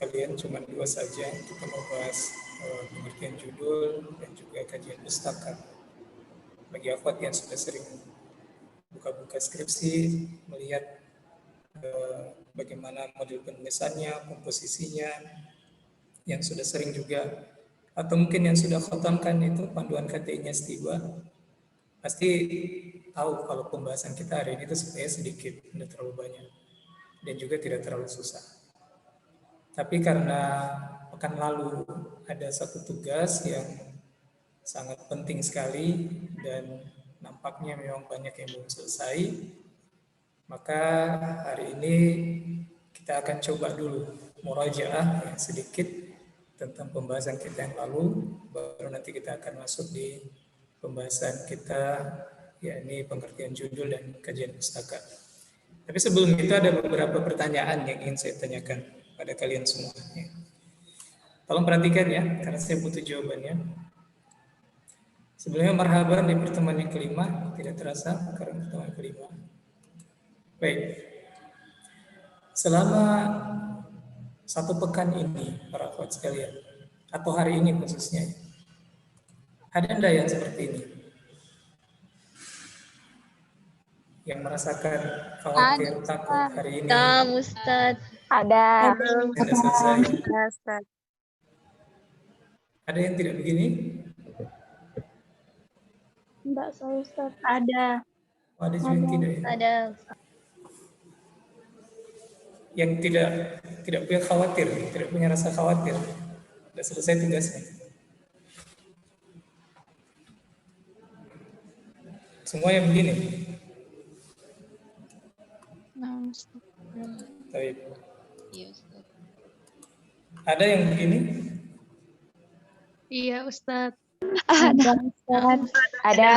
kalian cuma 2 saja. Kita mau bahas pengertian judul dan juga kajian pustaka. Bagi akhwat yang sudah sering buka-buka skripsi, melihat bagaimana model penulisannya, komposisinya, yang sudah sering juga, atau mungkin yang sudah khatamkan itu panduan KTI-nya setiba, pasti tahu kalau pembahasan kita hari ini itu sebenarnya sedikit, tidak terlalu banyak, dan juga tidak terlalu susah. Tapi karena pekan lalu ada satu tugas yang sangat penting sekali dan nampaknya memang banyak yang belum selesai, maka hari ini kita akan coba dulu murajaah yang sedikit tentang pembahasan kita yang lalu, baru nanti kita akan masuk di pembahasan kita, yakni pengertian judul dan kajian pustaka. Tapi sebelum itu ada beberapa pertanyaan yang ingin saya tanyakan pada kalian semua. Tolong perhatikan ya, karena saya butuh jawabannya. Sebelumnya marhaban di pertemuan yang kelima, tidak terasa karena pertemuan yang kelima. Baik, selama satu pekan ini, para akhwat sekalian, atau hari ini khususnya, ada anda yang seperti ini? Yang merasakan khawatir, takut hari ini? Ada, Ustaz. Ada. Tidak selesai. Ustaz. Ada yang tidak begini? Enggak, saya Ustaz. Ada. Oh, ada juga yang tidak ya? Ada. Yang tidak punya khawatir, tidak punya rasa khawatir. Sudah selesai tugasnya. Semua yang begini. Baik. Iya, Ustaz. Ada yang begini? Iya, Ustaz. Ada, Ustaz. Ada.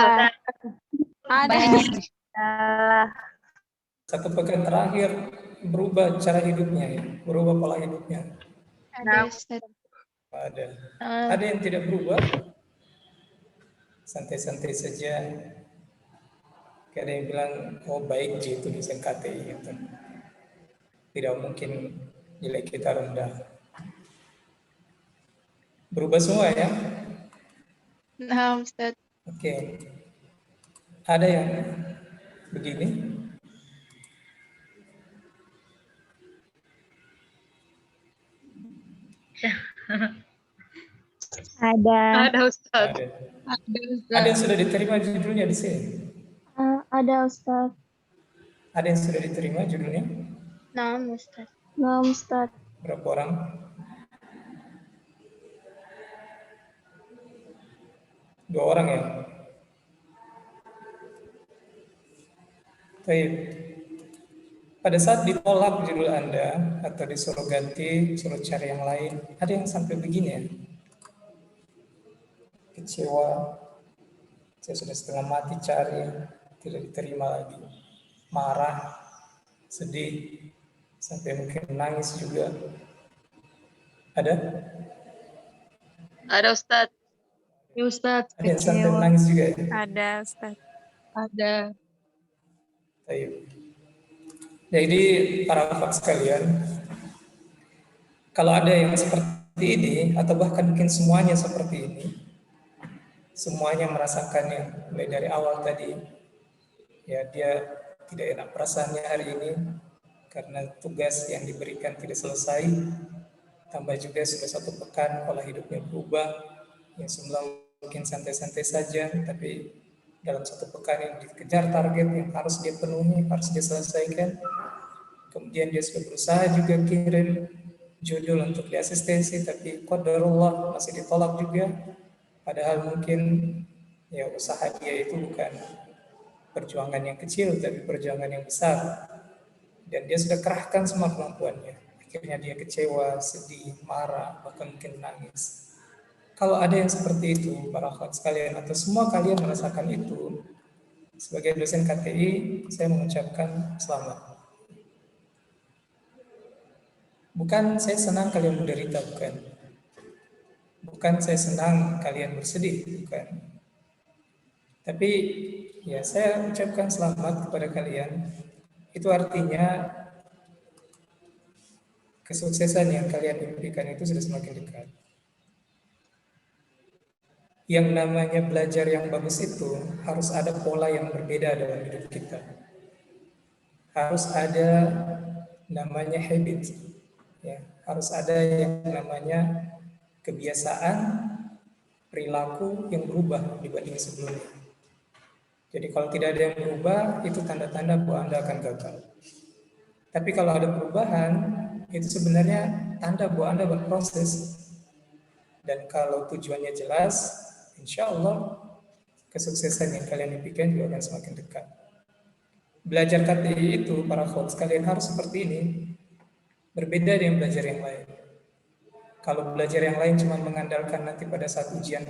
Satu pekan terakhir berubah cara hidupnya ya, berubah pola hidupnya. Ada, Ustaz. Ada. Ada yang tidak berubah? Santai-santai saja. Kayak ada yang bilang, oh baik Ji itu desain KTI gitu. Tidak mungkin nilai kita rendah. Berubah semua ya? Nah, Ustaz. Oke. Ada yang begini? Ada. Ada, Ustaz. Ada. Ada, Ustaz. Ada yang sudah diterima judulnya di sini? Ada, Ustaz. Ada yang sudah diterima judulnya? Nah, Ustaz. Nah, Ustaz. Berapa orang? Dua orang ya? Baik. Pada saat ditolak judul Anda atau disuruh ganti, suruh cari yang lain, ada yang sampai begini ya? Kecewa, saya sudah setengah mati cari, tidak diterima lagi. Marah, sedih, sampai mungkin nangis juga. Ada? Ada, Ustaz. Ya, Ustaz. Ada yang sampai menangis juga ya? Ada, Ustaz. Ada. Baik. Jadi para akhwat sekalian, kalau ada yang seperti ini atau bahkan mungkin semuanya seperti ini, semuanya merasakannya mulai dari awal tadi, ya dia tidak enak perasaannya hari ini karena tugas yang diberikan tidak selesai, tambah juga sudah satu pekan pola hidupnya berubah, yang semula mungkin santai-santai saja, tapi dalam satu pekan yang dikejar target yang harus dia penuhi, harus dia selesaikan. Kemudian dia sudah berusaha juga kirim judul untuk diasistensi, tapi qadarullah masih ditolak juga. Padahal mungkin ya usaha dia itu bukan perjuangan yang kecil, tapi perjuangan yang besar. Dan dia sudah kerahkan semua kemampuannya. Akhirnya dia kecewa, sedih, marah, bahkan mungkin nangis. Kalau ada yang seperti itu, para akhwat sekalian, atau semua kalian merasakan itu, sebagai dosen KTI, saya mengucapkan selamat. Bukan saya senang kalian menderita, bukan. Bukan saya senang kalian bersedih, bukan. Tapi ya saya ucapkan selamat kepada kalian. Itu artinya kesuksesan yang kalian impikan itu sudah semakin dekat. Yang namanya belajar yang bagus itu harus ada pola yang berbeda dalam hidup kita. Harus ada namanya habit, ya. Harus ada yang namanya kebiasaan, perilaku yang berubah dibanding sebelumnya. Jadi kalau tidak ada yang berubah, itu tanda-tanda bahwa Anda akan gagal. Tapi kalau ada perubahan, itu sebenarnya tanda bahwa Anda berproses. Dan kalau tujuannya jelas, insya Allah kesuksesan yang kalian impikan juga akan semakin dekat. Belajar KTI itu, para akhwat sekalian, harus seperti ini. Berbeda dengan belajar yang lain. Kalau belajar yang lain cuma mengandalkan nanti pada saat ujian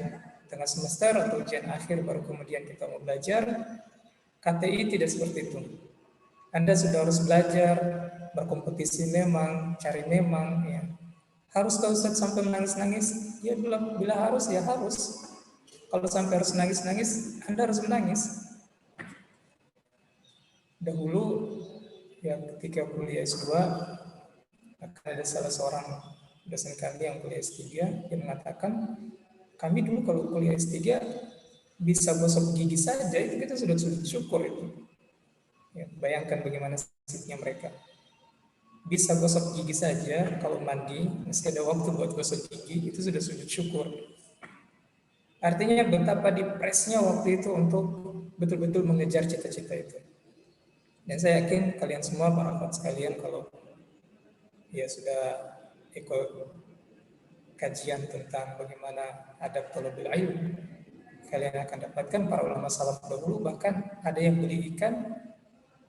tengah semester atau ujian akhir baru kemudian kita mau belajar, KTI tidak seperti itu. Anda sudah harus belajar, berkompetisi memang, cari memang, ya. Harus kau Ustaz sampai menangis-nangis? Ya bila harus, ya harus. Kalau sampai harus nangis-nangis, Anda harus menangis. Dahulu, ya ketika kuliah S2, akan ada salah seorang dosen kami yang kuliah S3 yang mengatakan, kami dulu kalau kuliah S3 bisa gosok gigi saja, itu kita sudah syukur itu. Ya, bayangkan bagaimana nasibnya mereka. Bisa gosok gigi saja, kalau mandi, masih ada waktu buat gosok gigi, itu sudah sujud syukur. Artinya betapa depresnya waktu itu untuk betul-betul mengejar cita-cita itu. Dan saya yakin kalian semua, para akhwat sekalian, kalau ya sudah ikut kajian tentang bagaimana adab thalabul ilm, kalian akan dapatkan para ulama salaf dahulu bahkan ada yang beli ikan,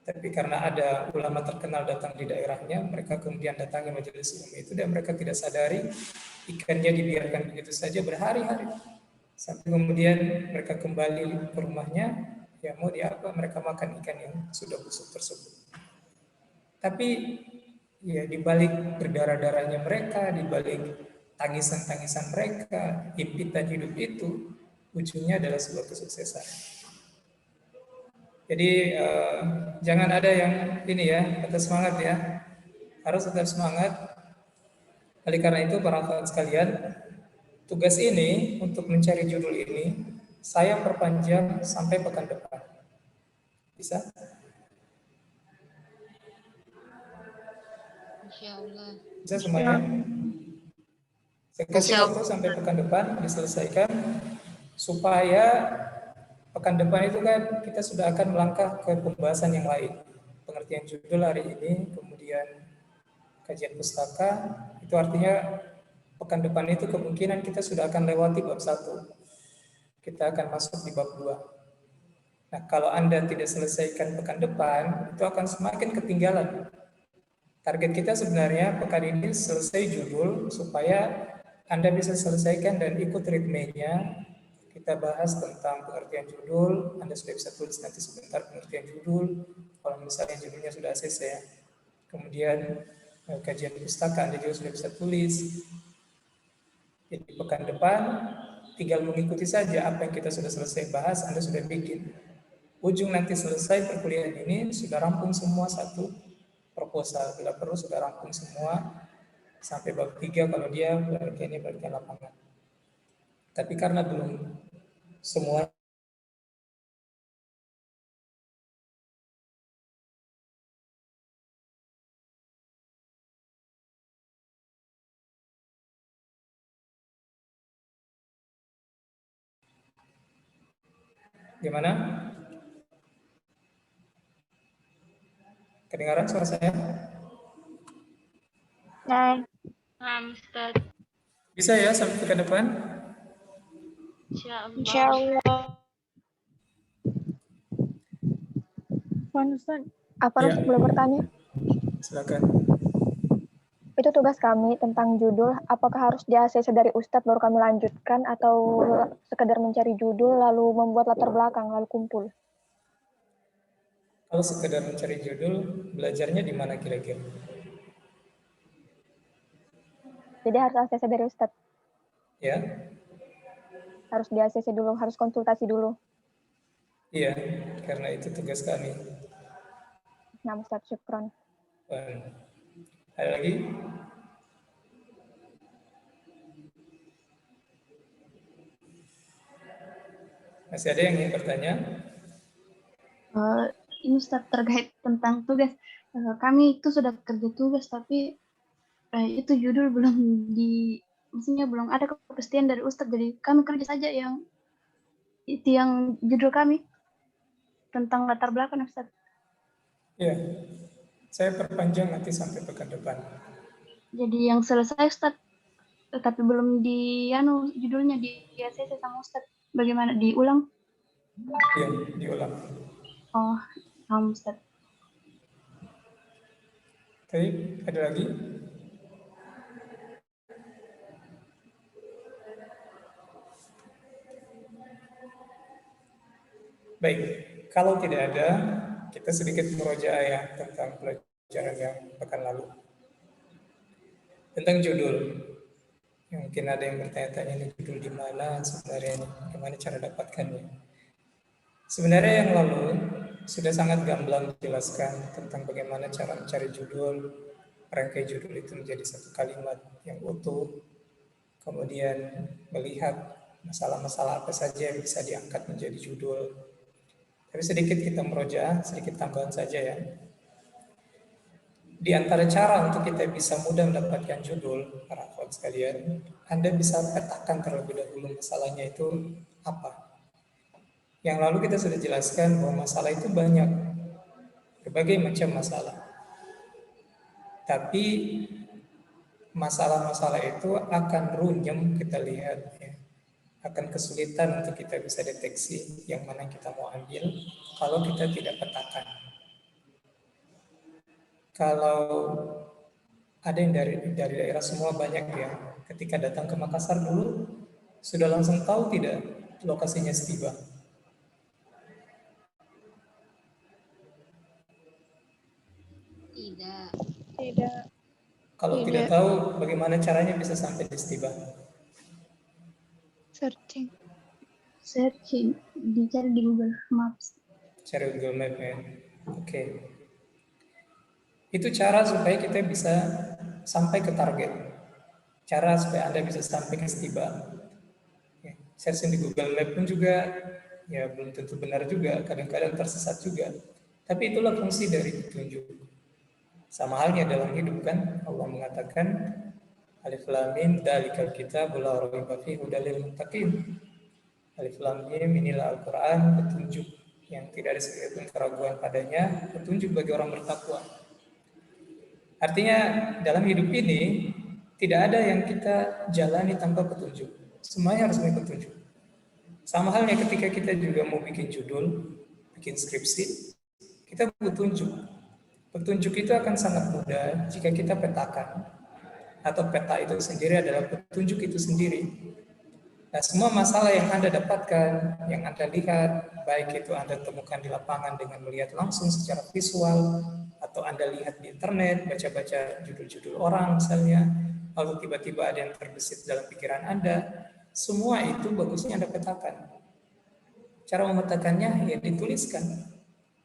tapi karena ada ulama terkenal datang di daerahnya, mereka kemudian datangi majelis ilmu itu dan mereka tidak sadari ikannya dibiarkan begitu saja berhari-hari. Sampai kemudian mereka kembali ke rumahnya, ya mau di apa, mereka makan ikan yang sudah busuk tersebut. Tapi ya di balik berdarah-darahnya mereka, di balik tangisan-tangisan mereka, impitan hidup itu ujungnya adalah sebuah kesuksesan. Jadi jangan ada yang ini ya, tetap semangat ya. Harus tetap semangat. Oleh karena itu para akhwat sekalian, tugas ini untuk mencari judul ini saya perpanjang sampai pekan depan. Bisa? Insyaallah. Bisa semuanya? Saya kasih waktu sampai pekan depan diselesaikan supaya pekan depan itu kan kita sudah akan melangkah ke pembahasan yang lain. Pengertian judul hari ini, kemudian kajian pustaka, itu artinya pekan depan itu kemungkinan kita sudah akan lewati bab 1. Kita akan masuk di bab 2. Nah, kalau Anda tidak selesaikan pekan depan, itu akan semakin ketinggalan. Target kita sebenarnya pekan ini selesai judul supaya Anda bisa selesaikan dan ikut ritmenya. Kita bahas tentang pengertian judul. Anda sudah bisa tulis nanti sebentar pengertian judul. Kalau misalnya judulnya sudah ACC ya. Kemudian kajian pustaka Anda juga sudah bisa tulis. Jadi pekan depan tinggal mengikuti saja apa yang kita sudah selesai bahas, Anda sudah bikin. Ujung nanti selesai perkuliahan ini sudah rampung semua satu proposal, bila perlu sudah rampung semua sampai bab 3 kalau dia penelitian lapangan. Tapi karena belum semua gimana? Kedengaran suara saya? Nah, Ustaz. Bisa ya sampai ke depan? Insyaallah. insyaallah. Ustaz. Apa Ya. harus boleh bertanya? Silakan. Itu tugas kami tentang judul, apakah harus di-ACC dari Ustadz baru kami lanjutkan atau sekedar mencari judul lalu membuat latar belakang lalu kumpul? Kalau sekedar mencari judul, belajarnya di mana kira-kira? Jadi harus ACC dari Ustadz, Ya, harus di-ACC dulu, harus konsultasi dulu. iya, karena itu tugas kami. Nah, Ustadz, syukron. Ada lagi? Masih ada yang ingin bertanya? Ini Ustaz terkait tentang tugas. Kami itu sudah kerja tugas tapi itu judul belum maksudnya belum ada kepastian dari Ustaz. Jadi kami kerja saja yang judul kami tentang latar belakang Ustaz. Ya, saya perpanjang nanti sampai pekan depan. Jadi yang selesai Ustaz, tapi belum judulnya di ACC sama Ustaz. Bagaimana diulang? Iya, diulang. Oh, paham Ustaz. Baik, ada lagi? Baik, kalau tidak ada, kita sedikit murojaah ya tentang pelajaran yang pekan lalu. Tentang judul. Yang mungkin ada yang bertanya-tanya ini judul di mana sebenarnya ini, bagaimana cara dapatkannya. Sebenarnya yang lalu sudah sangat gamblang dijelaskan tentang bagaimana cara mencari judul, merangkai judul itu menjadi satu kalimat yang utuh, kemudian melihat masalah-masalah apa saja yang bisa diangkat menjadi judul. Tapi sedikit kita merojaah, sedikit tambahan saja ya. Di antara cara untuk kita bisa mudah mendapatkan judul, para akhwat sekalian, Anda bisa petakan terlebih dahulu masalahnya itu apa. Yang lalu kita sudah jelaskan bahwa masalah itu banyak, berbagai macam masalah. Tapi masalah-masalah itu akan runyam kita lihat, ya. Akan kesulitan untuk kita bisa deteksi yang mana kita mau ambil kalau kita tidak petakan. Kalau ada yang dari daerah semua banyak ya, ketika datang ke Makassar dulu sudah langsung tahu tidak lokasinya Setiba? Tidak. Tidak. Kalau tidak tahu, bagaimana caranya bisa sampai di Setiba? Searching, dicari di Google Maps. Cari Google Map ya. Oke. Itu cara supaya kita bisa sampai ke target. Cara supaya Anda bisa sampai ke Setiba. Ya, searching di Google Map pun juga ya belum tentu benar juga, kadang-kadang tersesat juga. Tapi itulah fungsi dari petunjuk. Sama halnya dalam hidup kan, Allah mengatakan Alif Lam Mim dzalikal kitabul la raiba fihi hudal lil muttaqin. Alif Lam Mim inilah Al-Qur'an, petunjuk yang tidak ada sedikit pun keraguan padanya, petunjuk bagi orang bertakwa. Artinya dalam hidup ini tidak ada yang kita jalani tanpa petunjuk. Semuanya harus punya petunjuk. Sama halnya ketika kita juga mau bikin judul, bikin skripsi, kita butuh petunjuk. Petunjuk itu akan sangat mudah jika kita petakan. Atau peta itu sendiri adalah petunjuk itu sendiri. Nah, semua masalah yang Anda dapatkan, yang Anda lihat, baik itu Anda temukan di lapangan dengan melihat langsung secara visual, atau Anda lihat di internet, baca-baca judul-judul orang misalnya, lalu tiba-tiba ada yang terbesit dalam pikiran Anda, semua itu bagusnya Anda petakan. Cara memetakannya ya dituliskan.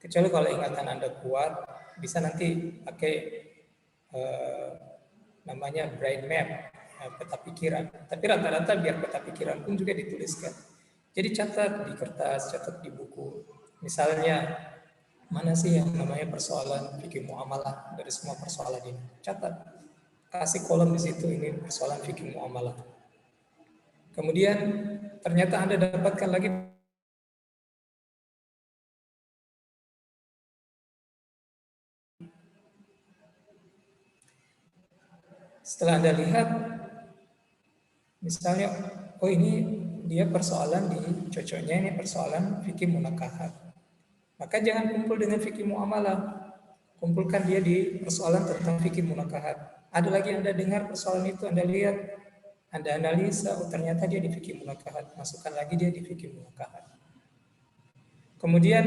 Kecuali kalau ingatan Anda kuat, bisa nanti pakai namanya brain map, peta pikiran. Tapi rata-rata biar peta pikiran pun juga dituliskan. Jadi catat di kertas, catat di buku. Misalnya, mana sih yang namanya persoalan fikih muamalah dari semua persoalan ini? Catat. Kasih kolom di situ, ini persoalan fikih muamalah. Kemudian ternyata Anda dapatkan lagi setelah Anda lihat, misalnya, oh ini dia persoalan di cocoknya ini persoalan fikih munakahat. Maka jangan kumpul dengan fikih muamalah. Kumpulkan dia di persoalan tentang fikih munakahat. Ada lagi Anda dengar persoalan itu, Anda lihat, Anda analisa, oh ternyata dia di fikih munakahat. Masukkan lagi dia di fikih munakahat. Kemudian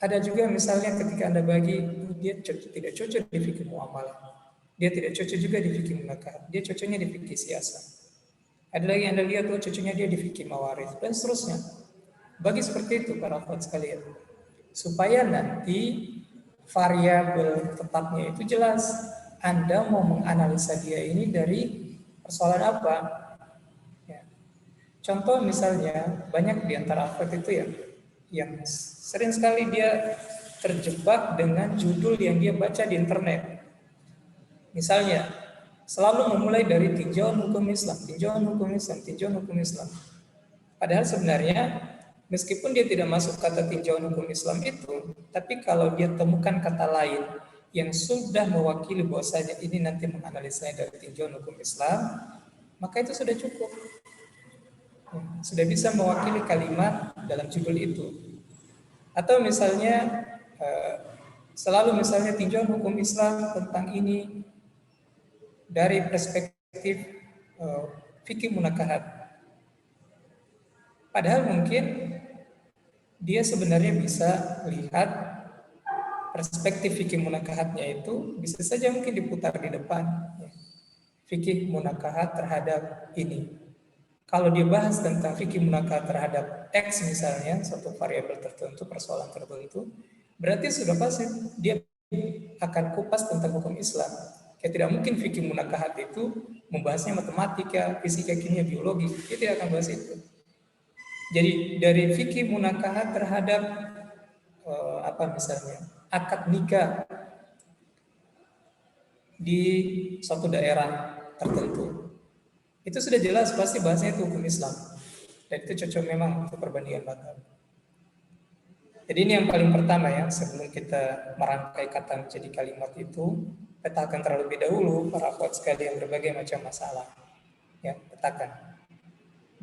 ada juga misalnya ketika Anda bagi, dia tidak cocok di fikih muamalah. Dia tidak cocok juga di fikih munakahat. Dia cocoknya di fikih siasa. Ada lagi Anda lihat, oh cocoknya dia di fikih mawarith, dan seterusnya. Bagi seperti itu para akhwat sekalian. Supaya nanti variabel tetapnya itu jelas. Anda mau menganalisa dia ini dari persoalan apa? Ya. Contoh misalnya, banyak di antara akhwat itu yang sering sekali dia terjebak dengan judul yang dia baca di internet. Misalnya, selalu memulai dari tinjauan hukum Islam, tinjauan hukum Islam, tinjauan hukum Islam. Padahal sebenarnya, meskipun dia tidak masuk kata tinjauan hukum Islam itu, tapi kalau dia temukan kata lain yang sudah mewakili bahwasanya ini nanti menganalisanya dari tinjauan hukum Islam, maka itu sudah cukup. Sudah bisa mewakili kalimat dalam judul itu. Atau misalnya selalu misalnya tinjauan hukum Islam tentang ini dari perspektif fikih munakahat. Padahal mungkin dia sebenarnya bisa lihat perspektif fikih munakahatnya itu bisa saja mungkin diputar di depan. Fikih munakahat terhadap ini. Kalau dia bahas tentang fikih munakahat terhadap X misalnya, suatu variabel tertentu, persoalan tertentu, berarti sudah pasti dia akan kupas tentang hukum Islam. Ya, tidak mungkin fikih munakahat itu membahasnya matematika, fisika, kimia, biologi. Dia tidak akan bahas itu. Jadi dari fikih munakahat terhadap misalnya akad nikah di suatu daerah tertentu, itu sudah jelas pasti bahasanya itu hukum Islam, dan itu cocok memang untuk perbandingan mazhab. Jadi ini yang paling pertama ya, sebelum kita merangkai kata menjadi kalimat itu, petakan terlebih dahulu para akhwat sekalian berbagai macam masalah. Ya, petakan.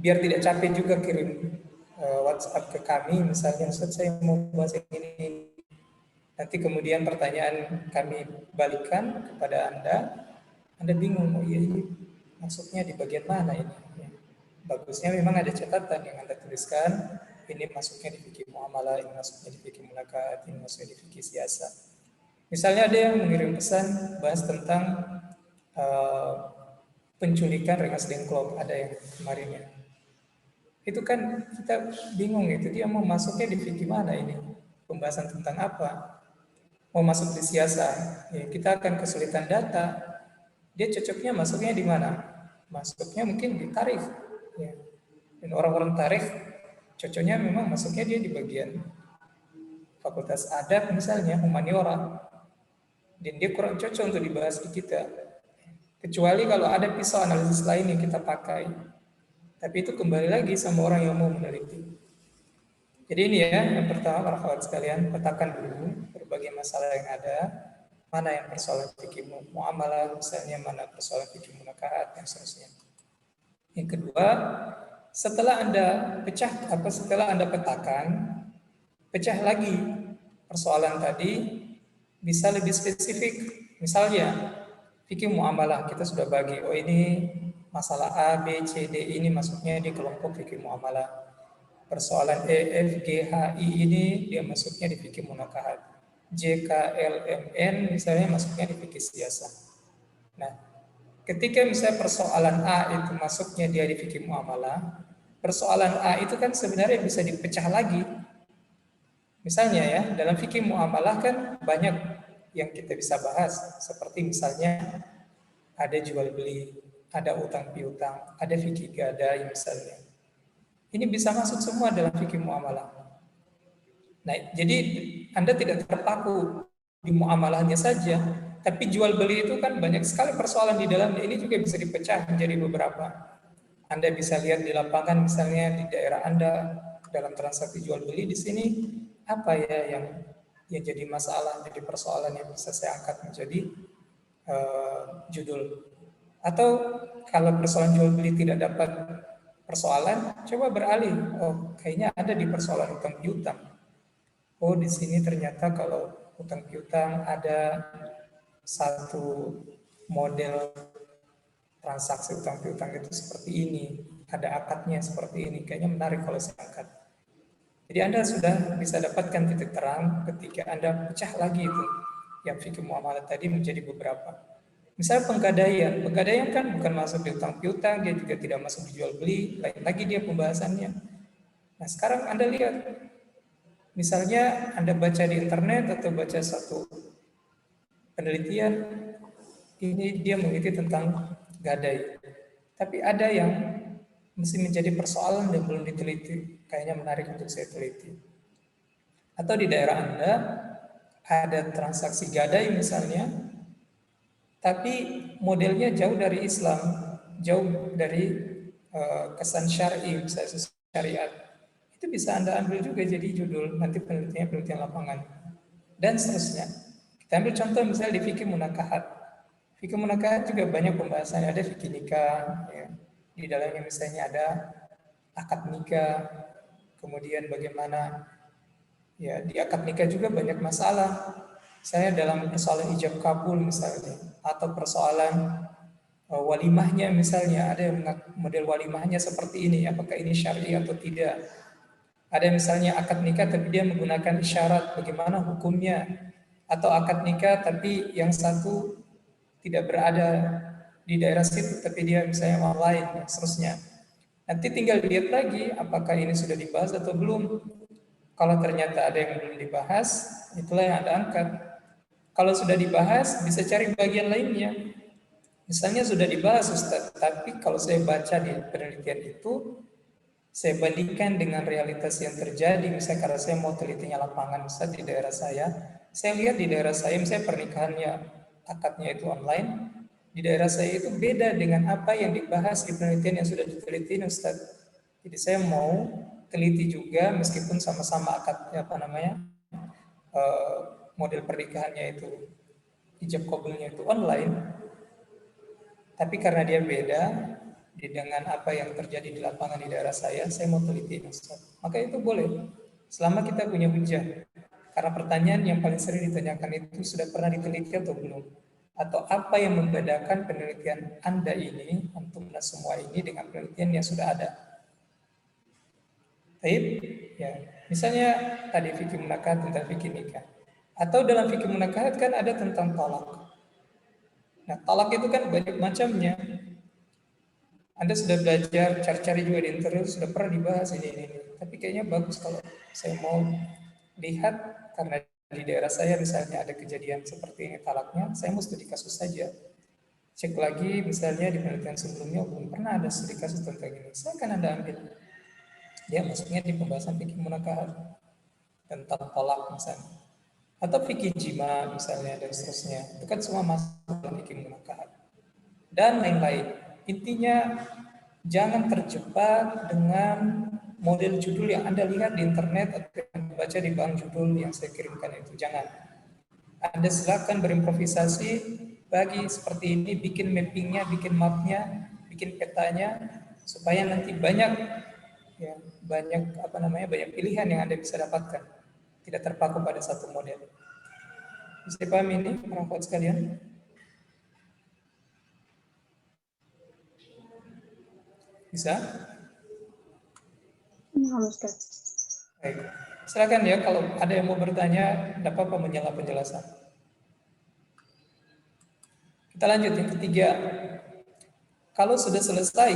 Biar tidak capek juga kirim WhatsApp ke kami, misalnya Ustaz saya mau bahas ini. Nanti kemudian pertanyaan kami balikan kepada Anda bingung, oh iya ini maksudnya di bagian mana ini? Ya. Bagusnya memang ada catatan yang Anda tuliskan, ini masuknya di fikih muamalah, ini masuknya di fikih munakahat, ini masuknya di fikih siasat. Misalnya ada yang mengirim pesan bahas tentang penculikan Rengas Dengklok, ada yang kemarin ya. Itu kan kita bingung itu, dia mau masuknya di fikih mana ini? Pembahasan tentang apa? Mau masuk di siasat, ya, kita akan kesulitan data. Dia cocoknya masuknya di mana? Masuknya mungkin di tarikh. Ya. Dan orang-orang tarikh cocoknya memang masuknya dia di bagian fakultas adab misalnya, humaniora. Dan dia kurang cocok untuk dibahas di kita. Kecuali kalau ada pisau analisis lain yang kita pakai. Tapi itu kembali lagi sama orang yang mau meneliti. Jadi ini ya, yang pertama para kawan sekalian, petakan dulu berbagai masalah yang ada. Mana yang persoalan fikih muamalah, misalnya mana persoalan fikih munakahat, dan seterusnya. Yang kedua, setelah Anda petakan, pecah lagi persoalan tadi, bisa lebih spesifik. Misalnya, fikih muamalah kita sudah bagi, oh ini masalah A, B, C, D ini masuknya di kelompok fikih muamalah. Persoalan E, F, G, H, I ini dia masuknya di fikih munakahat. J, K, L, M, N misalnya masuknya di fikih siasat. Nah, ketika misalnya persoalan A itu masuknya dia di fikih muamalah, persoalan A itu kan sebenarnya bisa dipecah lagi. Misalnya ya, dalam fikih muamalah kan banyak yang kita bisa bahas, seperti misalnya ada jual beli, ada utang piutang, ada fikih gadai misalnya. Ini bisa masuk semua dalam fikih muamalah. Nah, jadi Anda tidak terpaku di muamalahnya saja, tapi jual beli itu kan banyak sekali persoalan di dalamnya. Ini juga bisa dipecah menjadi beberapa. Anda bisa lihat di lapangan misalnya di daerah Anda dalam transaksi jual beli di sini apa ya yang jadi masalah, jadi persoalan yang bisa saya angkat menjadi judul. Atau kalau persoalan jual beli tidak dapat persoalan, coba beralih. Oh, kayaknya ada di persoalan utang piutang. Oh, di sini ternyata kalau utang piutang ada satu model transaksi utang piutang itu seperti ini, ada akadnya seperti ini, kayaknya menarik kalau saya angkat. Jadi Anda sudah bisa dapatkan titik terang ketika Anda pecah lagi itu yang fikih muamalah tadi menjadi beberapa. Misalnya penggadaian kan bukan masuk di utang piutang, dia juga tidak masuk di jual beli, lain lagi dia pembahasannya. Nah sekarang Anda lihat, misalnya Anda baca di internet atau baca satu penelitian, ini dia meneliti tentang gadai. Tapi ada yang mesti menjadi persoalan dan belum diteliti. Kayaknya menarik untuk saya teliti. Atau di daerah Anda ada transaksi gadai misalnya, tapi modelnya jauh dari Islam, jauh dari kesan syar'i, misalnya syariat. Itu bisa Anda ambil juga jadi judul, nanti penelitiannya penelitian lapangan. Dan seterusnya. Kita ambil contoh misalnya di fikih munakahat. Fikih munakahat juga banyak pembahasannya, ada fikih nikah, ya. Di dalamnya misalnya ada akad nikah, kemudian bagaimana ya di akad nikah juga banyak masalah. Saya dalam persoalan ijab kabul misalnya, atau persoalan walimahnya misalnya, ada yang model walimahnya seperti ini, apakah ini syar'i atau tidak. Ada misalnya akad nikah tapi dia menggunakan isyarat, bagaimana hukumnya. Atau akad nikah tapi yang satu tidak berada di daerah situ tapi dia misalnya online dan seterusnya. Nanti tinggal lihat lagi apakah ini sudah dibahas atau belum. Kalau ternyata ada yang belum dibahas, itulah yang Anda angkat. Kalau sudah dibahas, bisa cari bagian lainnya. Misalnya sudah dibahas Ustaz, tapi kalau saya baca di penelitian itu, saya bandingkan dengan realitas yang terjadi, misalnya karena saya mau telitinya lapangan Ustaz di daerah saya lihat di daerah saya, misalnya pernikahannya, akadnya itu online, di daerah saya itu beda dengan apa yang dibahas di penelitian yang sudah diteliti Ustaz. Jadi saya mau teliti juga meskipun sama-sama akadnya model pernikahannya itu ijab kabulnya itu online, tapi karena dia beda dengan apa yang terjadi di lapangan di daerah saya mau teliti Ustaz. Maka itu boleh selama kita punya hujah. Karena pertanyaan yang paling sering ditanyakan itu sudah pernah diteliti atau belum, atau apa yang membedakan penelitian Anda ini, antum semua ini dengan penelitian yang sudah ada. Baik, ya. Misalnya tadi fikih munakahat tentang fikih nikah. Atau dalam fikih munakahat kan ada tentang talak. Nah, talak itu kan banyak macamnya. Anda sudah belajar cari-cari juga di internet, sudah pernah dibahas ini. Tapi kayaknya bagus kalau saya mau lihat, karena di daerah saya misalnya ada kejadian seperti ini talaknya, saya mau studi kasus saja. Cek lagi misalnya di penelitian sebelumnya, belum pernah ada studi kasus tentang ini. Saya akan Anda ambil. Ya, maksudnya di pembahasan fikih munakahat tentang talak misalnya. Atau fikih jima misalnya dan seterusnya. Itu kan semua masuk dalam fikih munakahat. Dan lain-lain. Intinya jangan terjebak dengan model judul yang Anda lihat di internet atau yang baca di bank judul yang saya kirimkan itu. Jangan. Anda silakan berimprovisasi, bagi seperti ini, bikin mappingnya, bikin mapnya, bikin petanya, supaya nanti banyak pilihan yang Anda bisa dapatkan. Tidak terpaku pada satu model. Bisa dipahami ini, para kawan sekalian? Bisa? Baik. Silakan ya, kalau ada yang mau bertanya, tidak apa-apa menyela penjelasan. Kita lanjut yang ketiga. Kalau sudah selesai,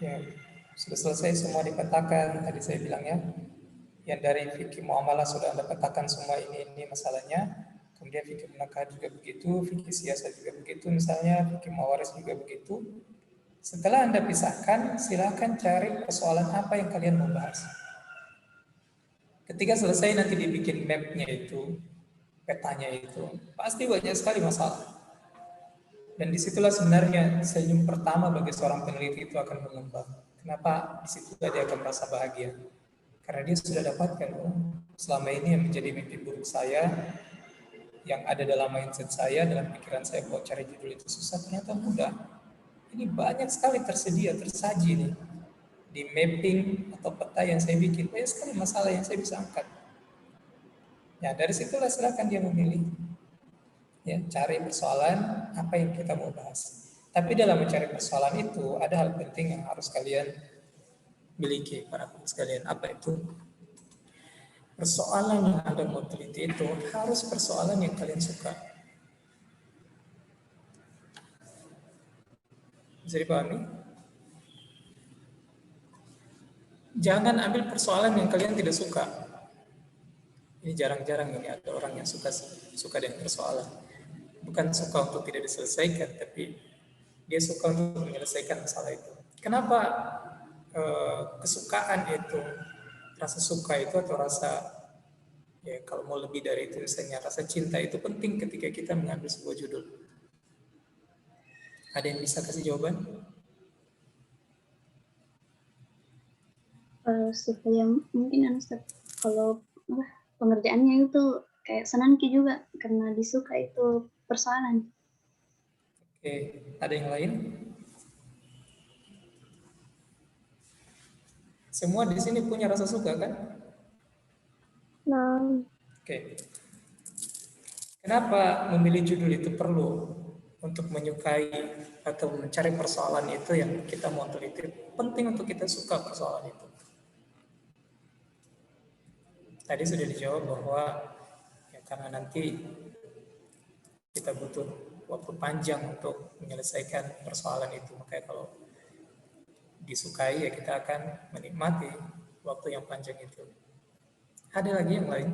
ya, sudah selesai semua dipetakan, tadi saya bilang ya, yang dari fikih muamalah sudah Anda petakan semua ini masalahnya, kemudian fikih munakahat juga begitu, fikih siasat juga begitu, misalnya fikih mawaris juga begitu. Setelah Anda pisahkan, silakan cari persoalan apa yang kalian mau bahas. Ketika selesai nanti dibikin mapnya itu, petanya itu, pasti banyak sekali masalah. Dan disitulah sebenarnya senyum pertama bagi seorang peneliti itu akan mengembang. Kenapa? Disitulah dia akan merasa bahagia. Karena dia sudah dapatkan, selama ini yang menjadi mimpi buruk saya, yang ada dalam mindset saya, dalam pikiran saya bahwa cari judul itu susah, ternyata mudah. Ini banyak sekali tersedia, tersaji nih di mapping atau peta yang saya bikin. Banyak sekali masalah yang saya bisa angkat. Ya, dari situlah silakan dia memilih. Ya, cari persoalan apa yang kita mau bahas. Tapi dalam mencari persoalan itu ada hal penting yang harus kalian miliki, para kawan sekalian. Apa itu? Persoalan yang Anda mau teliti itu harus persoalan yang kalian suka. Bisa dipahami? Jangan ambil persoalan yang kalian tidak suka. Ini jarang-jarang ini ada orang yang suka dengan persoalan. Bukan suka untuk tidak diselesaikan, tapi dia suka untuk menyelesaikan masalah itu. Kenapa kesukaan itu, rasa suka itu atau rasa, ya kalau mau lebih dari itu misalnya rasa cinta itu penting ketika kita mengambil sebuah judul. Ada yang bisa kasih jawaban? Supaya mungkin Ustaz, kalau pengerjaannya itu kayak senangki juga karena disuka itu persoalan. Oke, ada yang lain? Semua di sini punya rasa suka kan? Nah, Oke. Kenapa memilih judul itu perlu? Untuk menyukai atau mencari persoalan itu yang kita mau teliti. Penting untuk kita suka persoalan itu. Tadi sudah dijawab bahwa ya karena nanti kita butuh waktu panjang untuk menyelesaikan persoalan itu. Makanya kalau disukai ya kita akan menikmati waktu yang panjang itu. Ada lagi yang lain?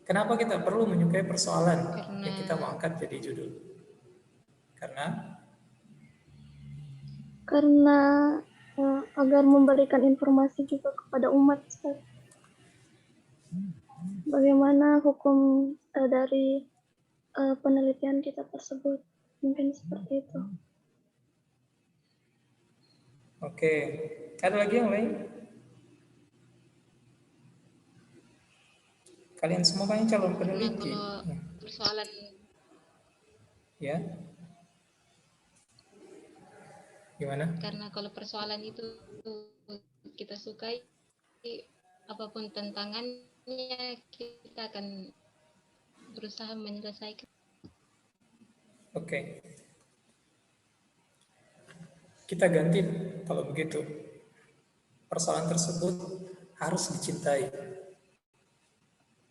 Kenapa kita perlu menyukai persoalan yang kita mau angkat jadi judul? karena agar memberikan informasi juga kepada umat, Ustaz. Bagaimana hukum dari penelitian kita tersebut, mungkin seperti itu. Oke, ada lagi yang lain? Kalian semua kan calon peneliti. Kalau persoalan Ya. Gimana? karena kalau persoalan itu kita sukai, apapun tantangannya kita akan berusaha menyelesaikan. Oke. Kita ganti kalau begitu. Persoalan tersebut harus dicintai.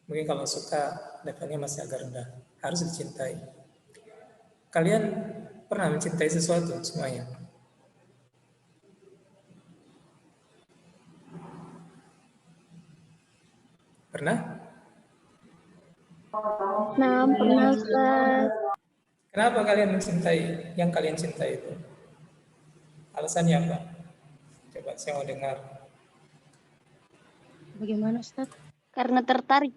Mungkin kalau suka levelnya masih agak rendah. Harus dicintai. Kalian pernah mencintai sesuatu semuanya? Pernah? Nah, pernah, Ustaz. Kenapa kalian mencintai yang kalian cintai itu? Alasannya apa? Coba saya mau dengar. Bagaimana, Ustaz? Karena tertarik.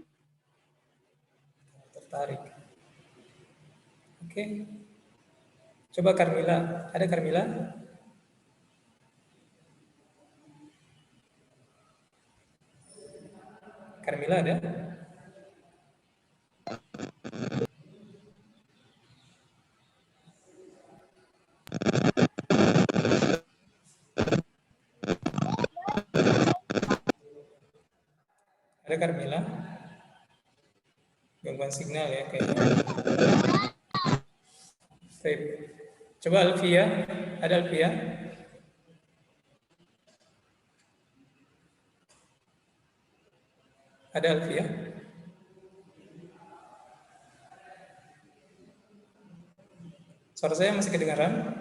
Tertarik. Oke. Coba Carmila. Ada Carmila? Carmila ada? Ada Carmila? Gangguan signal ya kayaknya. Baik. Coba Alfia, ada Alfia? Ada Alfia? Suara saya masih kedengaran?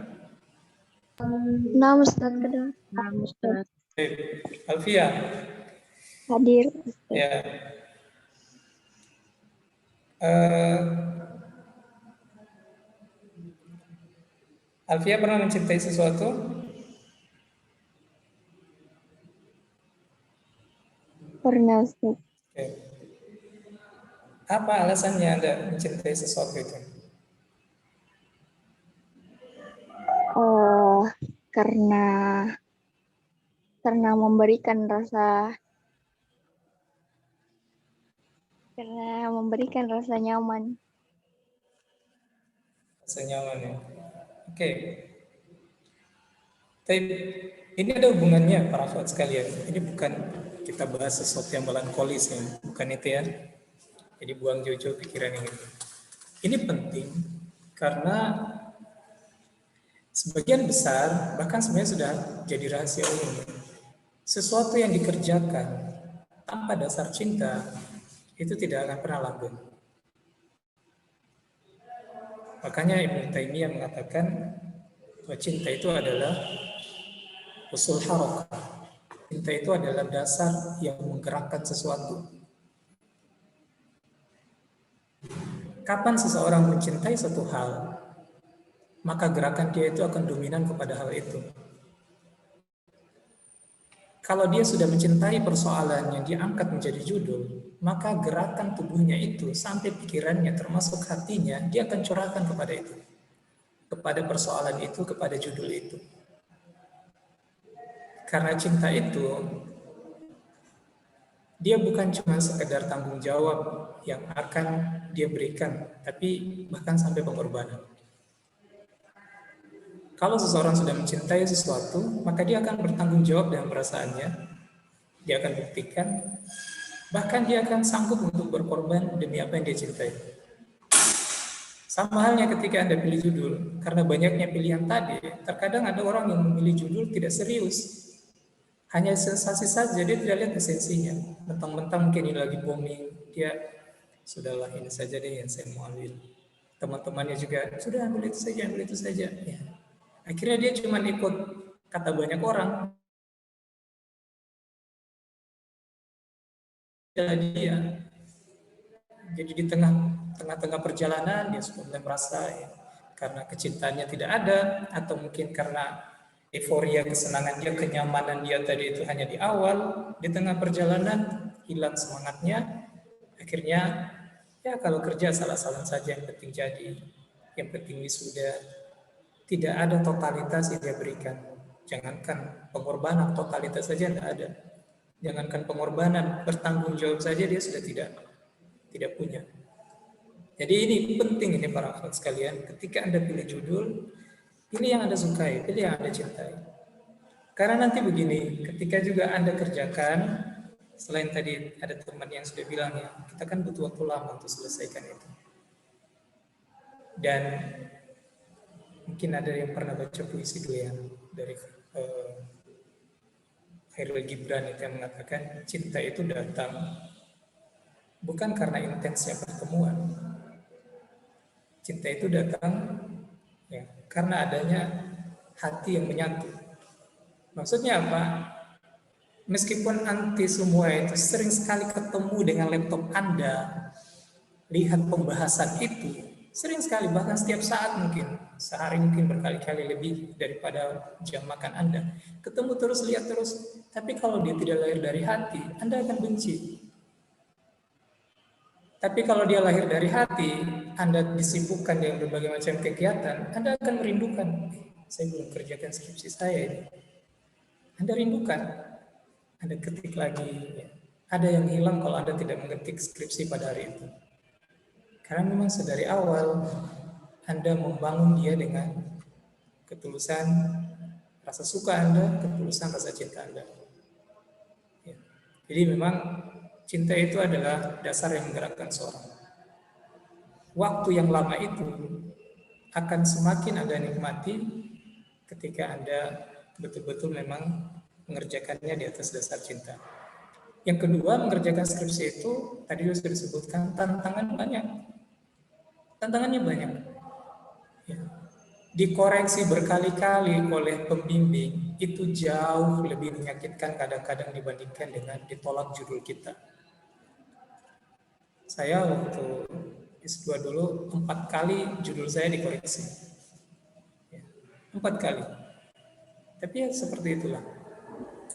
Nah, Ustaz, kedengaran. Nah, Ustaz. Baik. Alfia? Hadir. Ya. Alfia pernah mencintai sesuatu? Pernah, Ustaz. Oke. Apa alasannya Anda mencintai sesuatu itu? Karena memberikan rasa nyaman. Rasa nyaman ya. Oke. Tapi ini ada hubungannya para akhwat sekalian. Ini bukan kita bahas sesuatu yang melankolis ya, bukan itu ya. Jadi buang jauh-jauh pikiran yang itu. Ini penting karena sebagian besar bahkan sebenarnya sudah jadi rahasia umum. Sesuatu yang dikerjakan tanpa dasar cinta itu tidak akan pernah langgeng. Makanya Ibnu Taimiyah mengatakan bahwa cinta itu adalah usul harakah. Cinta itu adalah dasar yang menggerakkan sesuatu. Kapan seseorang mencintai suatu hal, maka gerakan dia itu akan dominan kepada hal itu. Kalau dia sudah mencintai persoalannya, dia angkat menjadi judul, maka gerakan tubuhnya itu sampai pikirannya termasuk hatinya, dia akan curahkan kepada itu. Kepada persoalan itu, kepada judul itu. Karena cinta itu, dia bukan cuma sekedar tanggung jawab yang akan dia berikan, tapi bahkan sampai pengorbanan. Kalau seseorang sudah mencintai sesuatu, maka dia akan bertanggung jawab dengan perasaannya. Dia akan buktikan, bahkan dia akan sanggup untuk berkorban demi apa yang dia cintai. Sama halnya ketika Anda pilih judul, karena banyaknya pilihan tadi, terkadang ada orang yang memilih judul tidak serius. Hanya sensasi saja, dia tidak lihat esensinya. Mentang-mentang mungkin ini lagi booming, dia sudahlah ini saja deh yang saya mau ambil. Teman-temannya juga, sudah ambil itu saja. Ya. Akhirnya dia cuma ikut kata banyak orang. Dia. Jadi di tengah-tengah perjalanan dia sudah mulai merasa ya, karena kecintaannya tidak ada, atau mungkin karena euforia kesenangan dia, kenyamanan dia tadi itu hanya di awal, di tengah perjalanan hilang semangatnya. Akhirnya ya kalau kerja salah-salah saja, yang penting jadi, yang penting wisuda. Tidak ada totalitas yang dia berikan. Jangankan pengorbanan, totalitas saja tidak ada. Jangankan pengorbanan, bertanggung jawab saja dia sudah tidak punya. Jadi ini penting ini para akhwat sekalian. Ketika Anda pilih judul, pilih yang Anda sukai, pilih yang Anda cintai. Karena nanti begini, ketika juga Anda kerjakan, selain tadi ada teman yang sudah bilang ya, kita kan butuh waktu lama untuk selesaikan itu. Dan mungkin ada yang pernah baca puisi dulu ya, dari Khairul Gibran itu yang mengatakan cinta itu datang bukan karena intensnya pertemuan. Cinta itu datang ya, karena adanya hati yang menyatu. Maksudnya apa? Meskipun anti semua itu sering sekali ketemu dengan laptop Anda, lihat pembahasan itu, sering sekali, bahkan setiap saat mungkin, sehari mungkin berkali-kali lebih daripada jam makan Anda. Ketemu terus, lihat terus. Tapi kalau dia tidak lahir dari hati, Anda akan benci. Tapi kalau dia lahir dari hati, Anda disibukkan dengan berbagai macam kegiatan, Anda akan merindukan. Saya belum kerjakan skripsi saya ini. Anda rindukan. Anda ketik lagi. Ada yang hilang kalau Anda tidak mengetik skripsi pada hari itu. Karena memang sedari awal Anda membangun dia dengan ketulusan rasa suka Anda, ketulusan rasa cinta Anda. Ya. Jadi memang cinta itu adalah dasar yang menggerakkan seorang. Waktu yang lama itu akan semakin Anda nikmati ketika Anda betul-betul memang mengerjakannya di atas dasar cinta. Yang kedua, mengerjakan skripsi itu tadi sudah disebutkan tantangan banyak. Tantangannya banyak. Ya. Dikoreksi berkali-kali oleh pembimbing itu jauh lebih menyakitkan kadang-kadang dibandingkan dengan ditolak judul kita. Saya waktu S2 dulu 4 kali judul saya dikoreksi. Ya, 4 kali. Tapi ya seperti itulah.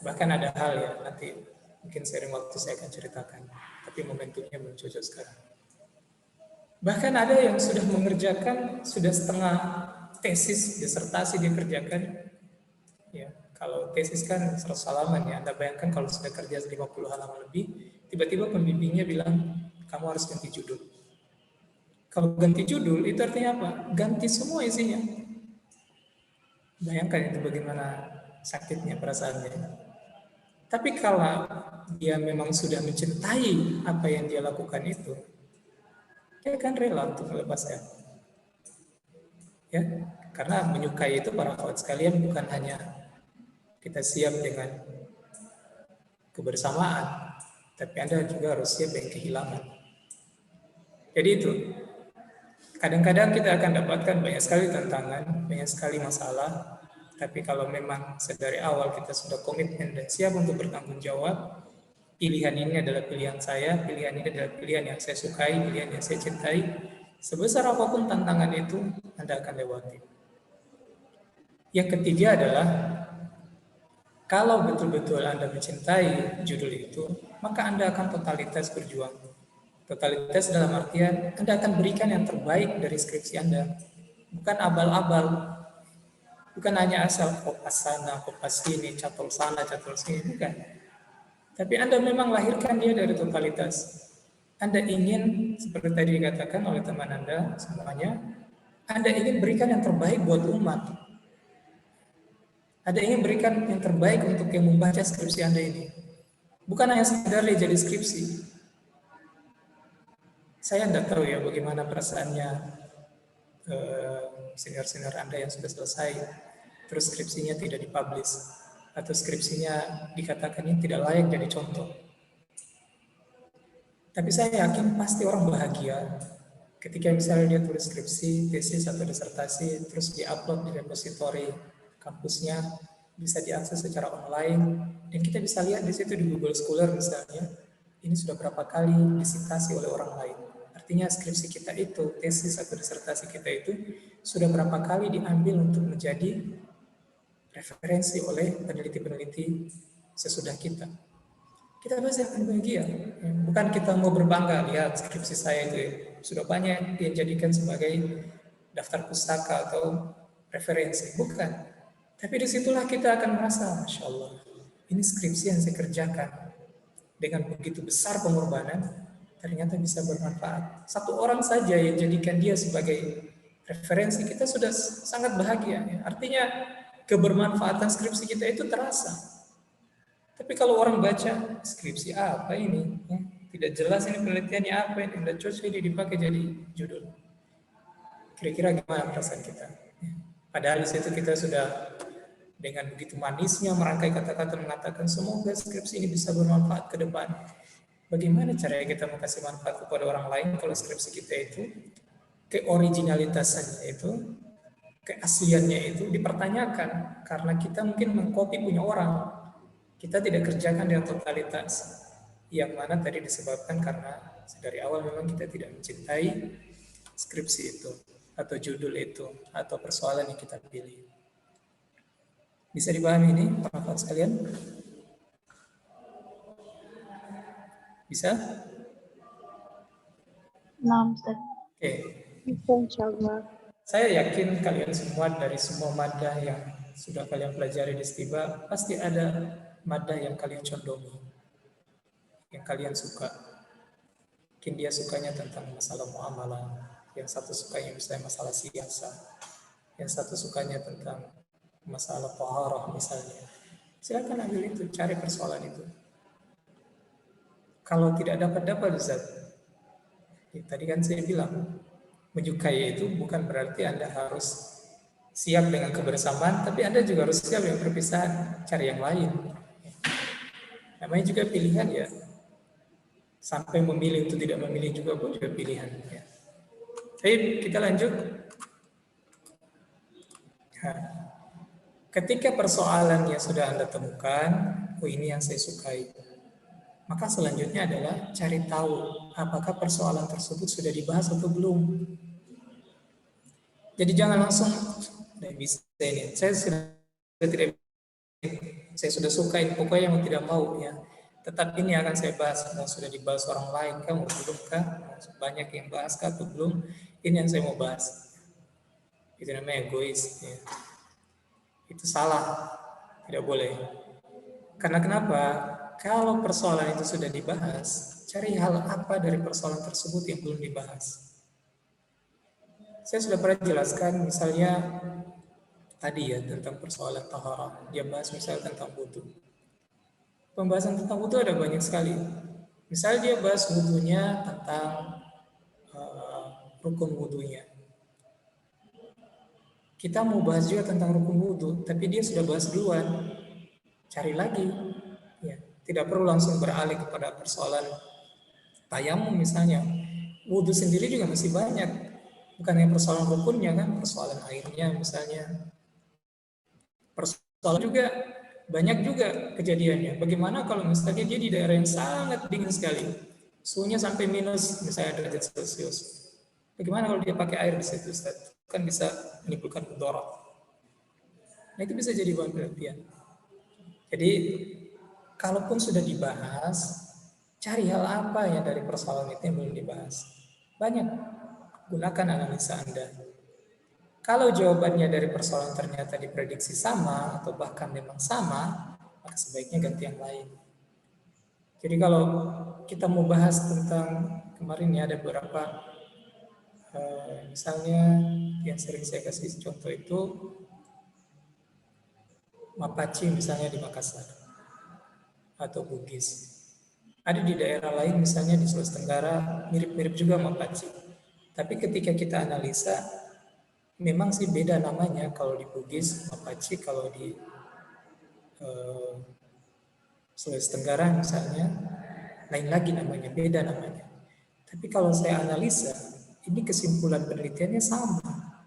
Bahkan ada hal ya nanti mungkin sering waktu saya akan ceritakan. Tapi momentumnya belum cocok sekarang. Bahkan ada yang sudah mengerjakan, sudah setengah tesis, disertasi dia kerjakan. Ya, kalau tesis kan 100 halaman ya. Anda bayangkan kalau sudah kerja 50 halaman lebih, tiba-tiba pembimbingnya bilang, kamu harus ganti judul. Kalau ganti judul, itu artinya apa? Ganti semua isinya. Bayangkan itu bagaimana sakitnya perasaannya. Tapi kalau dia memang sudah mencintai apa yang dia lakukan itu, dia akan rela untuk melepaskan. Ya, karena menyukai itu para akhwat sekalian bukan hanya kita siap dengan kebersamaan, tapi Anda juga harus siap dengan kehilangan. Jadi itu, kadang-kadang kita akan dapatkan banyak sekali tantangan, banyak sekali masalah, tapi kalau memang sedari awal kita sudah komitmen dan siap untuk bertanggung jawab, pilihan ini adalah pilihan saya, pilihan ini adalah pilihan yang saya sukai, pilihan yang saya cintai. Sebesar apapun tantangan itu, Anda akan lewati. Yang ketiga adalah, kalau betul-betul Anda mencintai judul itu, maka Anda akan totalitas berjuang. Totalitas dalam artian Anda akan berikan yang terbaik dari skripsi Anda. Bukan abal-abal. Bukan hanya asal kopas sana, kopas sini, catol sana, catol sini. Bukan. Tapi Anda memang lahirkan dia dari totalitas. Anda ingin, seperti tadi dikatakan oleh teman Anda semuanya, Anda ingin berikan yang terbaik buat umat. Anda ingin berikan yang terbaik untuk yang membaca skripsi Anda ini. Bukan hanya sekedar jadi skripsi. Saya tidak tahu ya bagaimana perasaannya senior-senior Anda yang sudah selesai, terus skripsinya tidak dipublish, atau skripsinya dikatakan ini tidak layak jadi contoh. Tapi saya yakin pasti orang bahagia ketika misalnya dia tulis skripsi, tesis, atau disertasi, terus diupload di repository kampusnya, bisa diakses secara online, dan kita bisa lihat di situ di Google Scholar misalnya, ini sudah berapa kali disitasi oleh orang lain. Artinya skripsi kita itu, tesis atau disertasi kita itu, sudah berapa kali diambil untuk menjadi referensi oleh peneliti-peneliti sesudah kita. Kita pasti akan bahagia. Bukan kita mau berbangga, lihat skripsi saya itu sudah banyak dijadikan sebagai daftar pustaka atau referensi. Bukan. Tapi disitulah kita akan merasa, Masya Allah, ini skripsi yang saya kerjakan dengan begitu besar pengorbanan, ternyata bisa bermanfaat. Satu orang saja yang jadikan dia sebagai referensi, kita sudah sangat bahagia. Artinya kebermanfaatan skripsi kita itu terasa. Tapi kalau orang baca skripsi apa ini, tidak jelas ini penelitiannya apa, ini tidak cocok ini dipakai jadi judul. Kira-kira gimana perasaan kita? Padahal di situ kita sudah dengan begitu manisnya merangkai kata-kata mengatakan semoga skripsi ini bisa bermanfaat ke depan. Bagaimana caranya kita kasih manfaat kepada orang lain kalau skripsi kita itu keoriginalitasannya itu, keasliannya itu dipertanyakan karena kita mungkin mengcopy punya orang. Kita tidak kerjakan dengan totalitas. Yang mana tadi disebabkan karena dari awal memang kita tidak mencintai skripsi itu atau judul itu atau persoalan yang kita pilih. Bisa dipahami ini, teman-teman sekalian? Bisa? Nah, Ustaz. Oke. Bisa, insyaallah. Saya yakin kalian semua dari semua mada yang sudah kalian pelajari di Stiba, pasti ada mada yang kalian condongi, yang kalian suka. Mungkin dia sukanya tentang masalah muamalah, yang satu sukanya misalnya masalah siasa, yang satu sukanya tentang masalah taharah misalnya. Silakan ambil itu, cari persoalan itu. Kalau tidak dapat Ustaz, tadi kan saya bilang, menyukai itu bukan berarti Anda harus siap dengan kebersamaan, tapi Anda juga harus siap dengan perpisahan, cari yang lain. Namanya juga pilihan ya. Sampai memilih untuk tidak memilih juga pun juga pilihan. Ya. Baik, kita lanjut. Ketika persoalannya sudah Anda temukan, oh ini yang saya sukai. Maka selanjutnya adalah cari tahu apakah persoalan tersebut sudah dibahas atau belum. Jadi jangan langsung, tidak bisa ini. Saya sudah suka ini, pokoknya yang tidak mau ya. Tetap ini akan saya bahas. Mau sudah dibahas orang lain kah, mau belum kah, banyak yang bahas kah atau belum. Ini yang saya mau bahas. Itu namanya egois. Ya. Itu salah, tidak boleh. Karena kenapa? Kalau persoalan itu sudah dibahas, cari hal apa dari persoalan tersebut yang belum dibahas. Saya sudah pernah jelaskan, misalnya tadi ya tentang persoalan taharah. Dia bahas misalnya tentang wudu. Pembahasan tentang wudu ada banyak sekali. Misalnya dia bahas wudunya tentang rukun wudunya. Kita mau bahas juga tentang rukun wudu, tapi dia sudah bahas duluan. Cari lagi. Ya, tidak perlu langsung beralih kepada persoalan tayamum misalnya. Wudu sendiri juga masih banyak. Bukan hanya persoalan rukunnya kan, persoalan airnya misalnya. Persoalan juga banyak juga kejadiannya. Bagaimana kalau misalnya dia di daerah yang sangat dingin sekali, suhunya sampai minus misalnya derajat Celcius. Bagaimana kalau dia pakai air di situ, Ustaz? Kan bisa menimbulkan mudarat. Nah, itu bisa jadi bahan penelitian. Jadi, kalaupun sudah dibahas, cari hal apa yang dari persoalan itu yang belum dibahas. Banyak. Gunakan analisa Anda. Kalau jawabannya dari persoalan ternyata diprediksi sama atau bahkan memang sama, maka sebaiknya ganti yang lain. Jadi kalau kita mau bahas tentang kemarin ya ada beberapa misalnya yang sering saya kasih contoh itu Mapache misalnya di Makassar atau Bugis. Ada di daerah lain misalnya di Sulawesi Tenggara mirip-mirip juga Mapache. Tapi ketika kita analisa memang sih beda namanya kalau di Bugis Mapache, kalau di Sulawesi Tenggara misalnya lain lagi namanya, beda namanya. Tapi kalau saya analisa, ini kesimpulan penelitiannya sama.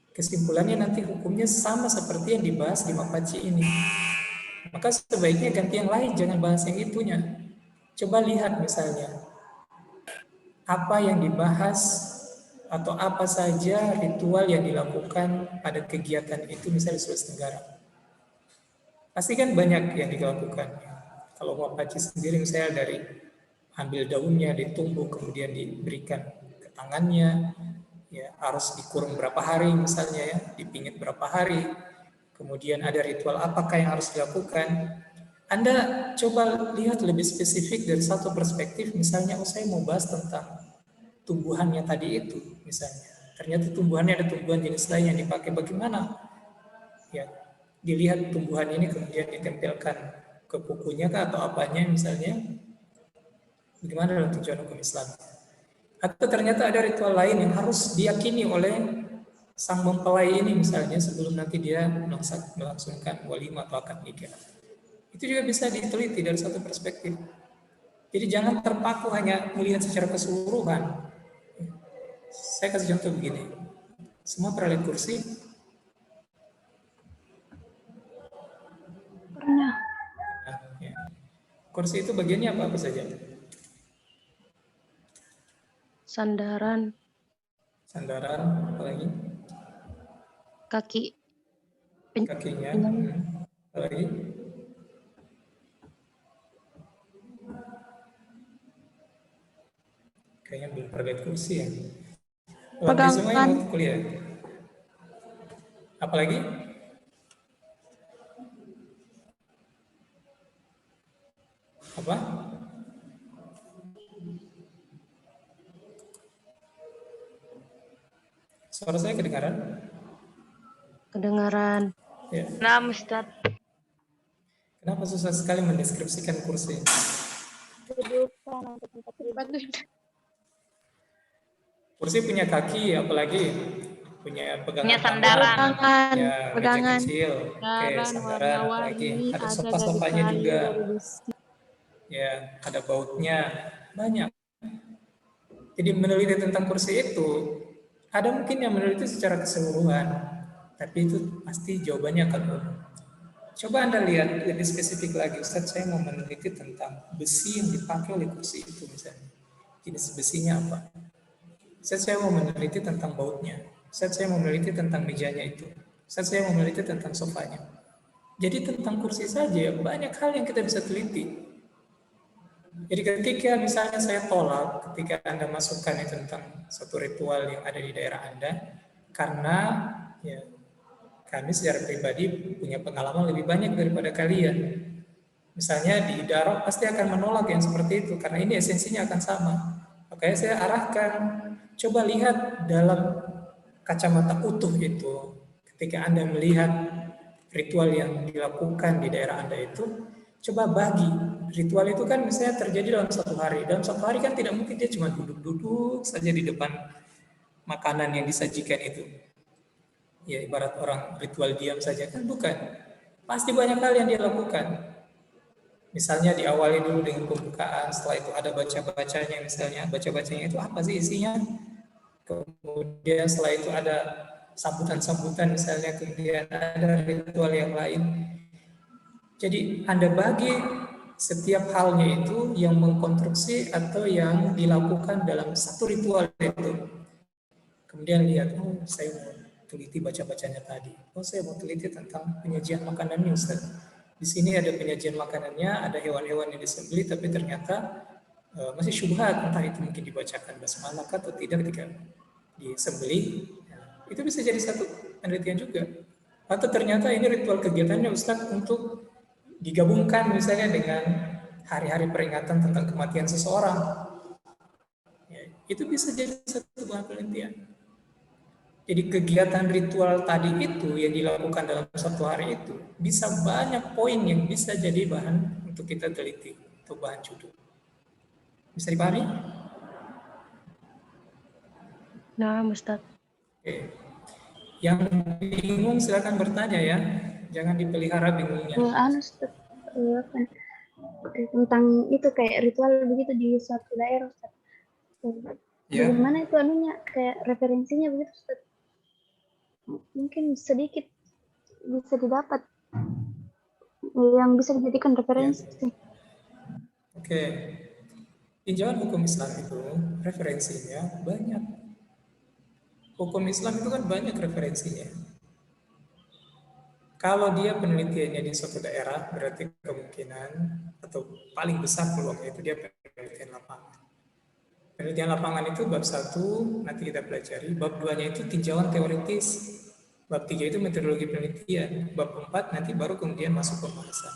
Kesimpulannya nanti hukumnya sama seperti yang dibahas di Mapache ini. Maka sebaiknya ganti yang lain, jangan bahas yang itunya. Coba lihat misalnya, apa yang dibahas atau apa saja ritual yang dilakukan pada kegiatan itu misalnya di Sulawesi Tenggara. Pasti kan banyak yang dilakukan. Kalau Mapache sendiri misalnya dari ambil daunnya, ditumbuk, kemudian diberikan ke tangannya, ya harus dikurung berapa hari misalnya ya, dipingit berapa hari, kemudian ada ritual apakah yang harus dilakukan. Anda coba lihat lebih spesifik dari satu perspektif, misalnya saya mau bahas tentang tumbuhannya tadi itu, misalnya. Ternyata tumbuhannya ada tumbuhan jenis lain yang dipakai, bagaimana? Ya, dilihat tumbuhan ini kemudian ditempelkan ke kukunya kah atau apanya misalnya. Bagaimana dalam tujuan hukum Islam? Atau ternyata ada ritual lain yang harus diyakini oleh sang mempelai ini misalnya sebelum nanti dia melangsungkan walimah atau akad nikah. Itu juga bisa diteliti dari satu perspektif. Jadi jangan terpaku hanya melihat secara keseluruhan. Saya kasih contoh begini. Semua pernah lihat kursi? Pernah. Nah, ya. Kursi itu bagiannya apa saja? Sandaran, Sandaran, apa lagi? kaki, Kakinya, apa lagi? Kayaknya belum pernah lihat kursi ya. Lantai semua yang mau kuliah. Apalagi? Apa? Suara saya kedengaran? kedengaran. Ya. Nah, Ustaz. Kenapa susah sekali mendeskripsikan kursi? Kursi punya kaki, apalagi punya pegangan Punya sandaran. tangan, ya, meja Pegangan. kecil, oke, sandaran, apalagi ada sofa-sofanya juga, ya, ada bautnya, banyak. Jadi meneliti tentang kursi itu, ada mungkin yang meneliti secara keseluruhan, tapi itu pasti jawabannya akan umum. Coba Anda lihat lebih spesifik lagi, Ustaz, saya mau meneliti tentang besi yang dipakai oleh kursi itu misalnya. Jenis besinya apa? Ustaz, saya mau meneliti tentang bautnya. Ustaz, saya mau meneliti tentang mejanya itu. Ustaz, saya mau meneliti tentang sofanya. Jadi tentang kursi saja banyak hal yang kita bisa teliti. Jadi ketika misalnya saya tolak ketika Anda masukkan itu tentang suatu ritual yang ada di daerah Anda, karena ya kami secara pribadi punya pengalaman lebih banyak daripada kalian. Misalnya di Darok pasti akan menolak yang seperti itu, karena ini esensinya akan sama. Makanya saya arahkan, coba lihat dalam kacamata utuh itu. Ketika Anda melihat ritual yang dilakukan di daerah Anda itu, coba bagi. Ritual itu kan misalnya terjadi dalam satu hari. Dalam satu hari kan tidak mungkin dia cuma duduk-duduk saja di depan makanan yang disajikan itu. Ya ibarat orang ritual diam saja kan, bukan. Pasti banyak hal yang dia lakukan. Misalnya diawali dulu dengan pembukaan, setelah itu ada baca-bacanya misalnya. Baca-bacanya itu apa sih isinya? Kemudian setelah itu ada sambutan-sambutan misalnya, kemudian ada ritual yang lain. Jadi Anda bagi setiap halnya itu yang mengkonstruksi atau yang dilakukan dalam satu ritual itu. Kemudian lihat, oh saya mau teliti baca-bacanya tadi. Oh, saya mau teliti tentang penyajian makanannya, Ustaz. Di sini ada penyajian makanannya, ada hewan-hewan yang disembelih, tapi ternyata masih syubhat, entah itu mungkin dibacakan basmalah atau tidak ketika disembelih. Itu bisa jadi satu penelitian juga. Atau ternyata ini ritual kegiatannya Ustaz untuk digabungkan misalnya dengan hari-hari peringatan tentang kematian seseorang. Ya, itu bisa jadi satu bahan penelitian. Jadi kegiatan ritual tadi itu yang dilakukan dalam satu hari itu bisa banyak poin yang bisa jadi bahan untuk kita teliti atau bahan judul. Bisa dipahami? Nah, Ustaz. Oke. Yang bingung silakan bertanya ya, jangan dipelihara bingungnya. Ustaz, tentang itu kayak ritual begitu di suatu daerah, Ustaz. Ya. Bagaimana itu anunya kayak referensinya begitu, Ustaz? Mungkin sedikit bisa didapat yang bisa dijadikan referensi. Ya. Oke. Tinjauan hukum Islam itu referensinya banyak. Hukum Islam itu kan banyak referensinya. Kalau dia penelitiannya di suatu daerah, berarti kemungkinan atau paling besar peluangnya itu dia penelitian lapangan. Penelitian lapangan itu bab 1, nanti kita pelajari. Bab 2-nya itu tinjauan teoritis. Bab 3 itu metodologi penelitian. Bab 4 nanti baru kemudian masuk pembahasan.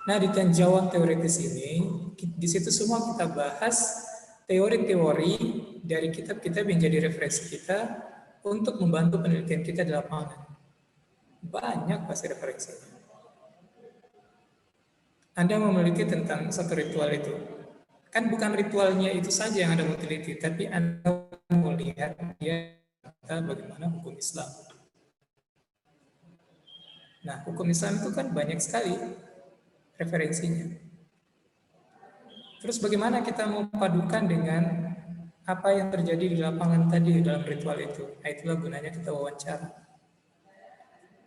Nah, di tinjauan teoritis ini, di situ semua kita bahas teori-teori dari kitab-kitab yang jadi referensi kita untuk membantu penelitian kita di lapangan. Banyak pasti referensinya. Anda mau meneliti tentang satu ritual itu, kan bukan ritualnya itu saja yang Anda mau teliti, tapi Anda mau lihat dia bagaimana hukum Islam. Nah, hukum Islam itu kan banyak sekali referensinya. Terus bagaimana kita mau padukan dengan apa yang terjadi di lapangan tadi dalam ritual itu? Nah, itulah gunanya kita wawancara.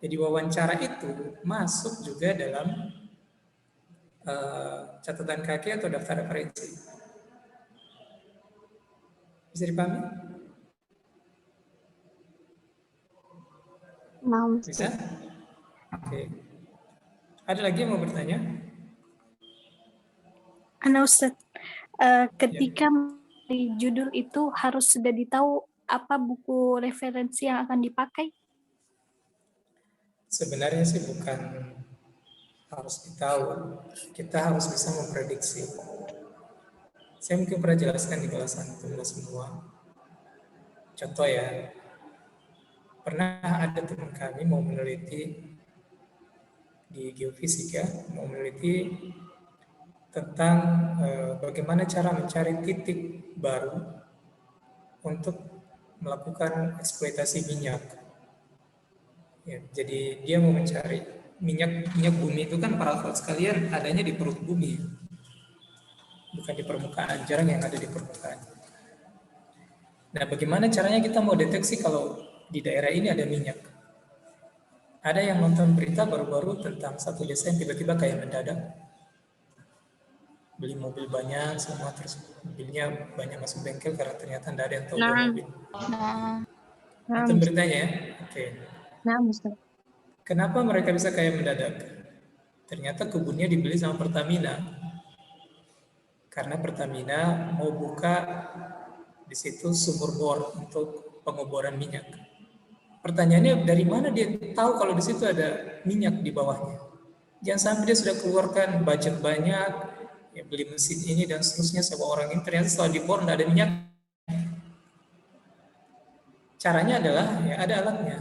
Jadi wawancara itu masuk juga dalam catatan kaki atau daftar referensi. Bisa dipahami? Bisa? Oke. Ada lagi yang mau bertanya? Ana Ustaz, ketika di judul itu harus sudah ditahu apa buku referensi yang akan dipakai? Sebenarnya sih bukan harus ditahu, kita harus bisa memprediksi. Saya mungkin pernah jelaskan di kelas antum semua. Contoh ya, pernah ada teman kami mau meneliti di geofisika, mau meneliti tentang bagaimana cara mencari titik baru untuk melakukan eksploitasi minyak. Ya, jadi dia mau mencari minyak bumi itu kan para akhwat sekalian adanya di perut bumi, bukan di permukaan, jarang yang ada di permukaan. Nah, bagaimana caranya kita mau deteksi kalau di daerah ini ada minyak? Ada yang nonton berita baru-baru tentang satu desa yang tiba-tiba kayak mendadak beli mobil banyak semua, terus mobilnya banyak masuk bengkel karena ternyata tidak ada yang tahu mobil. Nonton beritanya ya? Oke. Nah, Ustaz. Kenapa mereka bisa kayak mendadak? Ternyata kebunnya dibeli sama Pertamina. Karena Pertamina mau buka di situ sumur bor untuk pengoboran minyak. Pertanyaannya, dari mana dia tahu kalau di situ ada minyak di bawahnya? Jangan sampai dia sudah keluarkan budget banyak, ya beli mesin ini dan seterusnya sebuah orang ini, ternyata setelah dibor tidak ada minyak. Caranya adalah ya ada alatnya.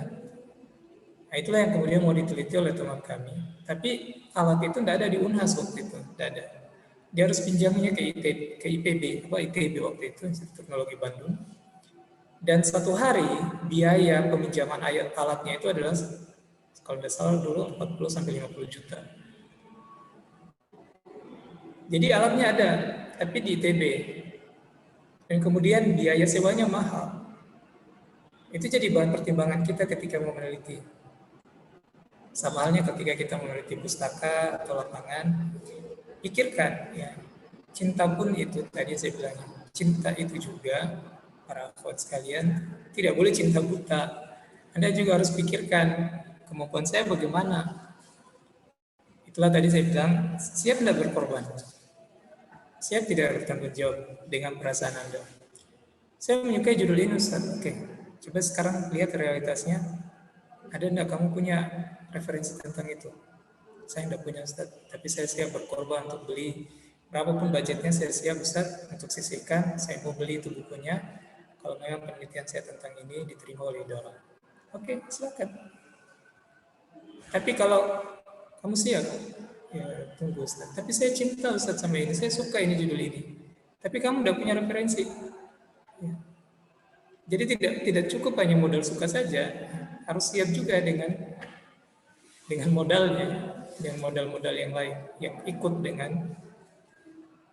Nah, itulah yang kemudian mau diteliti oleh teman kami. Tapi alat itu tidak ada di Unhas waktu itu, tidak ada. Dia harus pinjamnya ke IPB waktu itu, Institut Teknologi Bandung. Dan satu hari biaya peminjaman alatnya itu adalah kalau tidak salah dulu 40 sampai 50 juta. Jadi alatnya ada, tapi di ITB. Dan kemudian biaya sewanya mahal. Itu jadi bahan pertimbangan kita ketika mau meneliti. Sama halnya ketika kita meneliti pustaka atau lapangan, pikirkan ya, cinta pun itu tadi saya bilang, cinta itu juga para akhwat sekalian tidak boleh cinta buta. Anda juga harus pikirkan kemampuan saya bagaimana. Itulah tadi saya bilang, siap tidak berkorban? Siap tidak bertanggung jawab dengan perasaan Anda? Saya menyukai judul ini, Ustaz. Oke, coba sekarang lihat realitasnya. Ada enggak kamu punya referensi tentang itu? Saya tidak punya, Ustaz. Tapi saya siap berkorban untuk beli. Berapapun budgetnya saya siap, Ustaz, untuk sisihkan. Saya mau beli itu bukunya. Kalau memang penelitian saya tentang ini diterima oleh idola. Oke, silakan. Tapi kalau kamu siap, ya tunggu, Ustaz. Tapi saya cinta, Ustaz, sama ini. Saya suka ini judul ini. Tapi kamu udah punya referensi. Ya. Jadi tidak cukup hanya modal suka saja, harus siap juga dengan modalnya, dengan modal-modal yang lain yang ikut dengan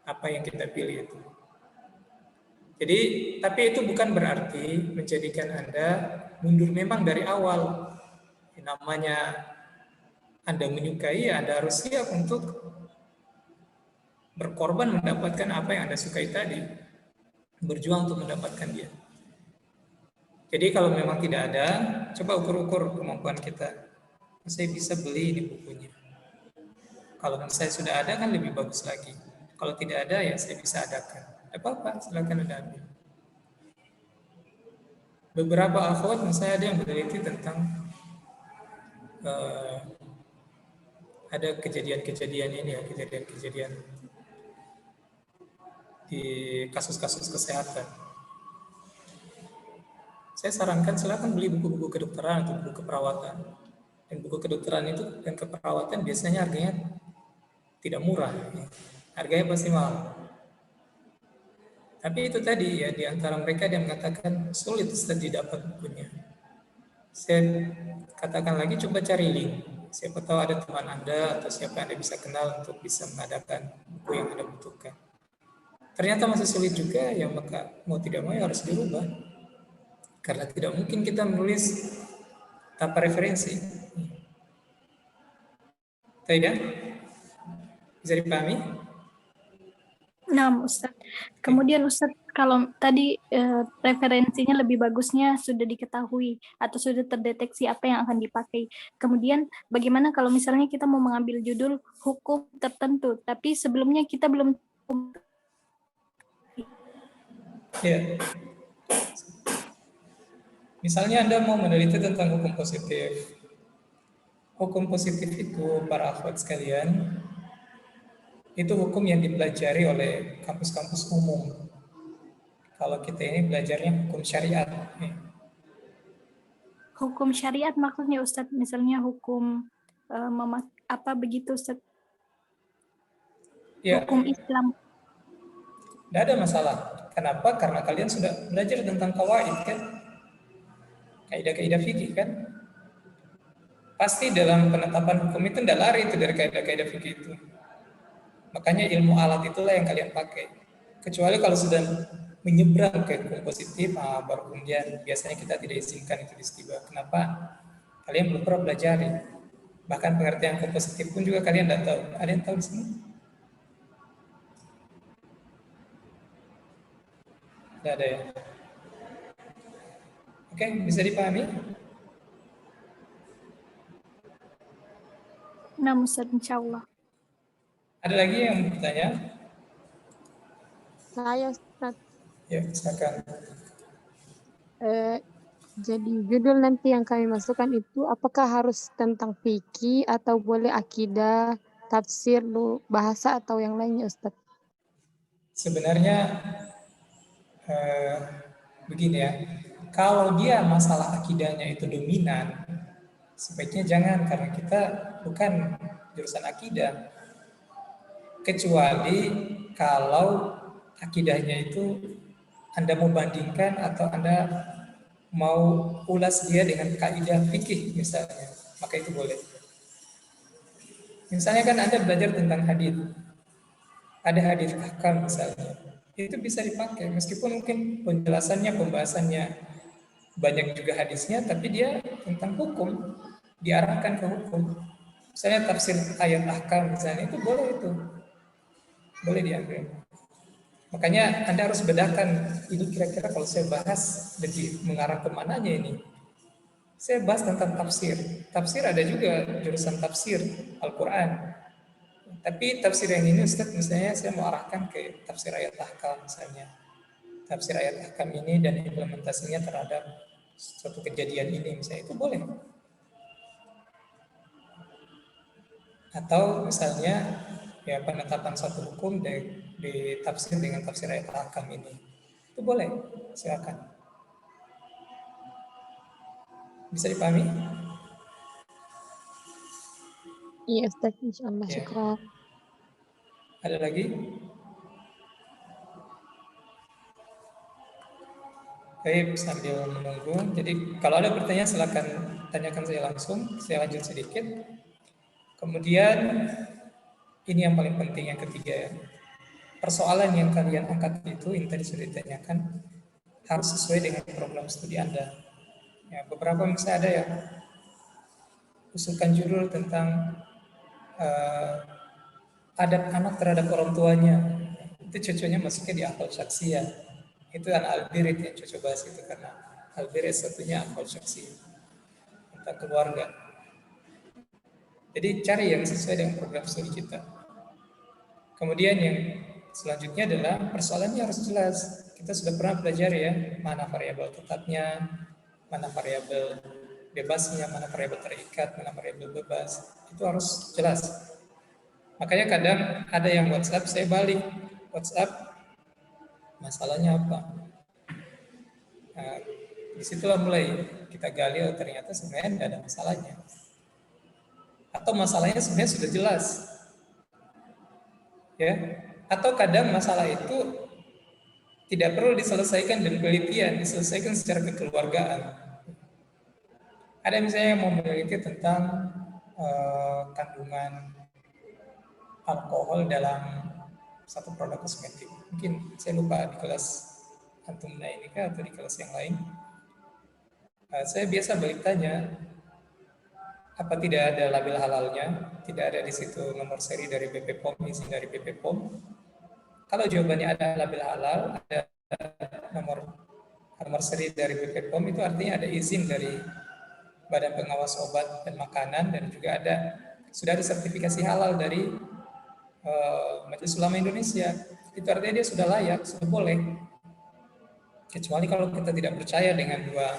apa yang kita pilih itu. Jadi, tapi itu bukan berarti menjadikan Anda mundur memang dari awal. Yang namanya Anda menyukai, Anda harus siap untuk berkorban mendapatkan apa yang Anda sukai tadi. Berjuang untuk mendapatkan dia. Jadi kalau memang tidak ada, coba ukur-ukur kemampuan kita. Saya bisa beli ini bukunya. Kalau saya sudah ada kan lebih bagus lagi. Kalau tidak ada ya saya bisa adakan. Apa-apa, silakan Anda ambil. Beberapa akhwat saya ada yang meneliti tentang ada kejadian-kejadian ini ya, kejadian-kejadian di kasus-kasus kesehatan. Saya sarankan silakan beli buku-buku kedokteran atau buku keperawatan. Dan buku kedokteran itu dan keperawatan biasanya harganya tidak murah. Harganya pasti mahal. Tapi itu tadi ya, di antara mereka yang mengatakan sulit Ustaz didapat bukunya. Saya katakan lagi, coba cari link. Siapa tahu ada teman Anda atau siapa Anda bisa kenal untuk bisa mengadakan buku yang Anda butuhkan. Ternyata masih sulit juga, ya maka mau tidak mau harus dirubah. Karena tidak mungkin kita menulis tanpa referensi. Tidak? Bisa dipahami? Nah, Ustaz. Kemudian Ustaz, kalau tadi referensinya lebih bagusnya sudah diketahui atau sudah terdeteksi apa yang akan dipakai. Kemudian bagaimana kalau misalnya kita mau mengambil judul hukum tertentu, tapi sebelumnya kita belum. Ya. Misalnya Anda mau meneliti tentang hukum positif. Hukum positif itu, para akhwat sekalian, itu hukum yang dipelajari oleh kampus-kampus umum. Kalau kita ini belajarnya hukum syariat. Hukum syariat maksudnya Ustadz, misalnya hukum apa begitu Ustadz? Ya. Hukum Islam. Tidak ada masalah. Kenapa? Karena kalian sudah belajar tentang kawaid kan? Kaidah-kaidah fikih kan? Pasti dalam penetapan hukum itu tidak lari itu dari kaidah-kaidah fikih itu. Makanya ilmu alat itulah yang kalian pakai. Kecuali kalau sudah menyeberang ke hukum positif, baru kemudian biasanya kita tidak izinkan itu istibah. Kenapa? Kalian belum pernah pelajari. Bahkan pengertian hukum positif pun juga kalian tidak tahu. Ada yang tahu di sini? Tidak ada ya? Oke, bisa dipahami? Nah, Ustaz, insya Allah. Ada lagi yang bertanya? Saya, Ustaz. Ya, silakan. Jadi judul nanti yang kami masukkan itu apakah harus tentang fikih atau boleh akidah, tafsir, bahasa atau yang lainnya, Ustaz? Sebenarnya begini ya, kalau dia masalah akidahnya itu dominan, sebaiknya jangan, karena kita bukan jurusan akidah. Kecuali kalau akidahnya itu Anda mau bandingkan atau Anda mau ulas dia dengan kaidah fikih misalnya, maka itu boleh. Misalnya kan Anda belajar tentang hadis, ada hadis ahkam misalnya, itu bisa dipakai meskipun mungkin penjelasannya, pembahasannya banyak juga hadisnya, tapi dia tentang hukum, diarahkan ke hukum. Misalnya tafsir ayat ahkam misalnya, itu boleh, itu boleh diambil. Makanya Anda harus bedakan, ini kira-kira kalau saya bahas lebih mengarah ke mananya ini. Saya bahas tentang tafsir. Tafsir ada juga jurusan tafsir Al-Quran. Tapi tafsir yang ini Ustaz, misalnya saya mau arahkan ke tafsir ayat ahkam misalnya. Tafsir ayat ahkam ini dan implementasinya terhadap suatu kejadian ini misalnya, itu boleh. Atau misalnya ya penetapan satu hukum di tafsir dengan tafsir ayat ahkam ini. Itu boleh, silakan. Bisa dipahami? Iya Ustaz, insyaallah. Ya. Syukran. Ada lagi? Baik, sambil menunggu. Jadi kalau ada pertanyaan silakan tanyakan saya langsung. Saya lanjut sedikit. Kemudian ini yang paling penting yang ketiga ya. Persoalan yang kalian angkat itu yang tadi sudah ditanyakan harus sesuai dengan program studi Anda. Ya, beberapa misalnya ada yang usulkan judul tentang adab anak terhadap orang tuanya. Itu cocoknya masuknya di akal syaksiyah. Itu kan Al-Birit yang cocok bahas itu, karena Al-Birit satunya akal syaksiyah tentang keluarga. Jadi cari yang sesuai dengan program studi kita. Kemudian yang selanjutnya adalah persoalannya harus jelas. Kita sudah pernah belajar ya, mana variabel tetapnya, mana variabel bebasnya, mana variabel terikat, mana variabel bebas. Itu harus jelas. Makanya kadang ada yang WhatsApp, saya balik WhatsApp, masalahnya apa? Nah, disitulah mulai kita gali, oh ternyata sebenarnya tidak ada masalahnya. Atau masalahnya sebenarnya sudah jelas. Ya, atau kadang masalah itu tidak perlu diselesaikan dengan penelitian, diselesaikan secara kekeluargaan. Ada misalnya yang mau meneliti tentang kandungan alkohol dalam satu produk kosmetik. Mungkin saya lupa di kelas antum ini kah atau di kelas yang lain. Saya biasa balik tanya, apa tidak ada label halalnya? Tidak ada di situ nomor seri dari BP POM, izin dari BP POM. Kalau jawabannya ada label halal, ada nomor seri dari BP POM, itu artinya ada izin dari Badan Pengawas Obat dan Makanan, dan juga sudah ada sertifikasi halal dari Majelis Ulama Indonesia. Itu artinya dia sudah layak, sudah boleh. Kecuali kalau kita tidak percaya dengan dua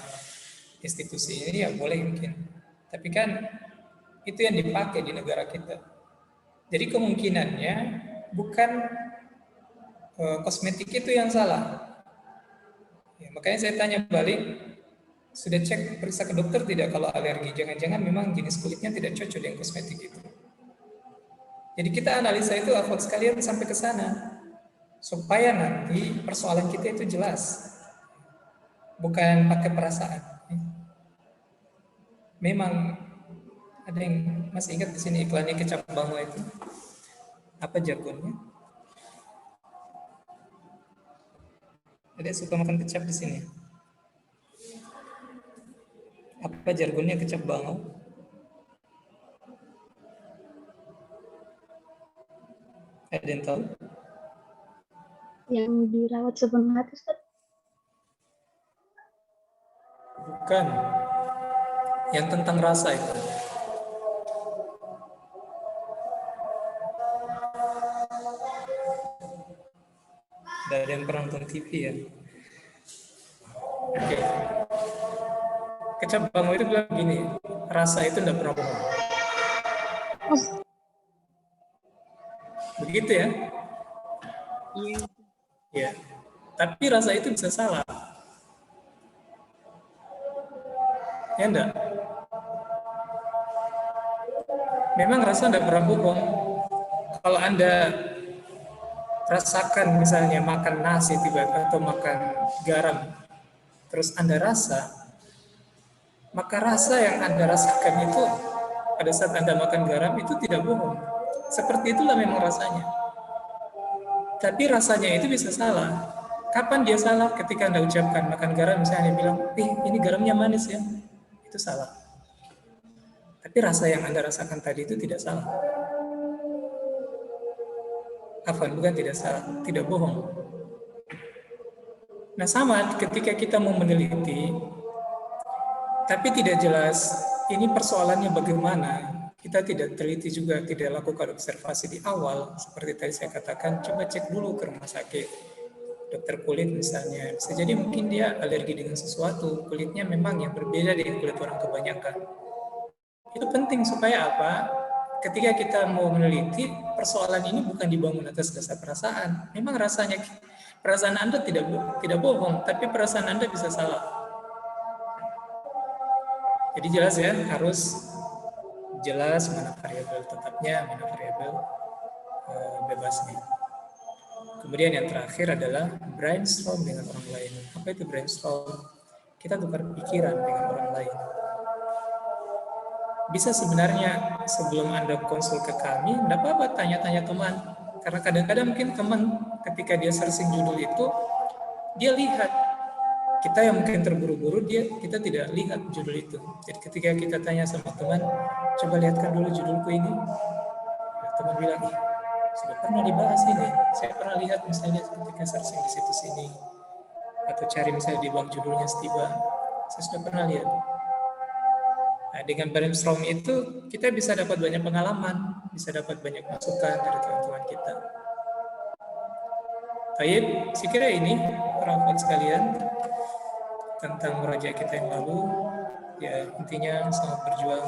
institusi ini, ya boleh mungkin. Tapi kan itu yang dipakai di negara kita. Jadi kemungkinannya bukan kosmetik itu yang salah. Ya, makanya saya tanya balik, sudah cek periksa ke dokter tidak kalau alergi? Jangan-jangan memang jenis kulitnya tidak cocok dengan kosmetik itu. Jadi kita analisa itu afot sekalian sampai ke sana, supaya nanti persoalan kita itu jelas, bukan pakai perasaan. Memang ada yang masih ingat di sini iklannya kecap bango itu? Apa jargonnya? Ada yang suka makan kecap di sini? Apa jargonnya kecap bango? Ada yang tahu? Yang dirawat sebelum mati, Ustaz. Bukan. Yang tentang rasa itu. Tidak ada yang pernah nonton TV ya? Oke. Kecap bango itu bilang gini, rasa itu tidak pernah bohong. Begitu ya? Iya. Ya. Tapi rasa itu bisa salah. Ya enggak? Memang rasa tidak pernah bohong. Kalau Anda rasakan misalnya makan nasi tiba-tiba atau makan garam, terus Anda rasa, maka rasa yang Anda rasakan itu pada saat Anda makan garam itu tidak bohong. Seperti itulah memang rasanya. Tapi rasanya itu bisa salah. Kapan dia salah? Ketika Anda ucapkan makan garam, misalnya Anda bilang, ini garamnya manis ya. Itu salah. Tapi rasa yang Anda rasakan tadi itu tidak salah. Afwan, bukan tidak salah, tidak bohong. Nah sama ketika kita mau meneliti, Tapi tidak jelas ini persoalannya bagaimana. Kita tidak teliti juga, tidak lakukan observasi di awal. Seperti tadi saya katakan, coba cek dulu ke rumah sakit. Dokter kulit misalnya. Bisa jadi mungkin dia alergi dengan sesuatu. Kulitnya memang yang berbeda dengan kulit orang kebanyakan. Itu penting supaya apa? Ketika kita mau meneliti, persoalan ini bukan dibangun atas dasar perasaan. Memang perasaan Anda tidak bohong, tapi perasaan Anda bisa salah. Jadi jelas ya, harus jelas mana variabel tetapnya, mana variabel bebasnya. Kemudian yang terakhir adalah brainstorm dengan orang lain. Apa itu brainstorm? Kita tukar pikiran dengan orang lain. Bisa sebenarnya sebelum Anda konsul ke kami, tidak apa-apa tanya-tanya teman. Karena kadang-kadang mungkin teman ketika dia searching judul itu, dia lihat. Kita yang mungkin terburu-buru, kita tidak lihat judul itu. Jadi ketika kita tanya sama teman, coba lihatkan dulu judulku ini. Teman bilang, sudah pernah dibahas ini. Saya pernah lihat misalnya ketika searching di situs ini. Atau cari misalnya di bawah judulnya Setiba. Saya sudah pernah lihat. Nah, dengan brainstorm itu kita bisa dapat banyak pengalaman, bisa dapat banyak masukan dari teman-teman kita. Baik, saya kira ini para akhwat sekalian tentang meraja kita yang lalu. Ya, intinya sangat berjuang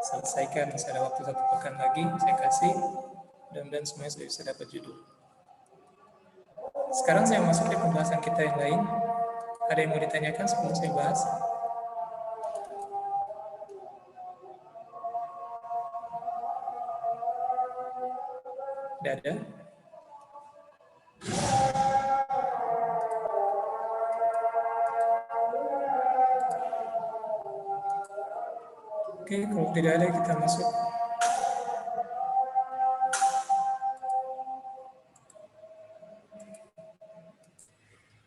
selesaikan. Masih ada waktu 1 pekan lagi saya kasih. Mudah-mudahan semuanya sudah bisa dapat judul. Sekarang saya masuk di pembahasan kita yang lain. Ada yang mau ditanyakan sebelum saya bahas? Tidak ada? Oke, kalau tidak ada kita masuk.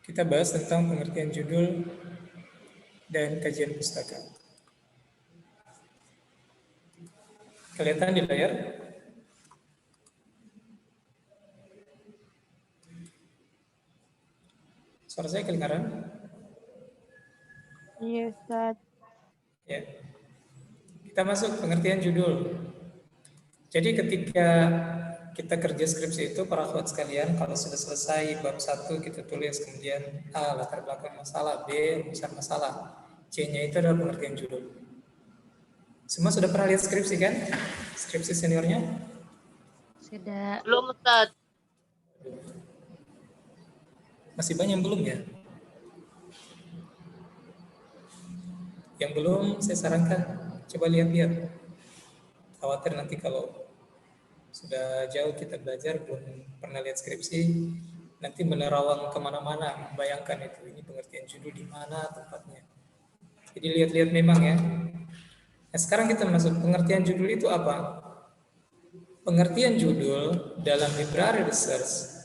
Kita bahas tentang pengertian judul dan kajian pustaka. Kelihatan di layar? Suara saya kedengaran? Iya, Ustaz. Ya. Kita masuk pengertian judul. Jadi ketika kita kerja skripsi itu, para akhwat sekalian, kalau sudah selesai bab 1 kita tulis, kemudian A, latar belakang masalah, B, rumusan masalah, C-nya itu adalah pengertian judul. Semua sudah pernah lihat skripsi kan? Skripsi seniornya? Sudah. Belum, Ustaz. Masih banyak yang belum ya? Yang belum, saya sarankan coba lihat-lihat. Khawatir nanti kalau sudah jauh kita belajar, belum pernah lihat skripsi, nanti menerawang kemana-mana, membayangkan itu, ini pengertian judul di mana tempatnya. Jadi lihat-lihat memang ya. Nah, sekarang kita masuk pengertian judul itu apa? Pengertian judul dalam library research.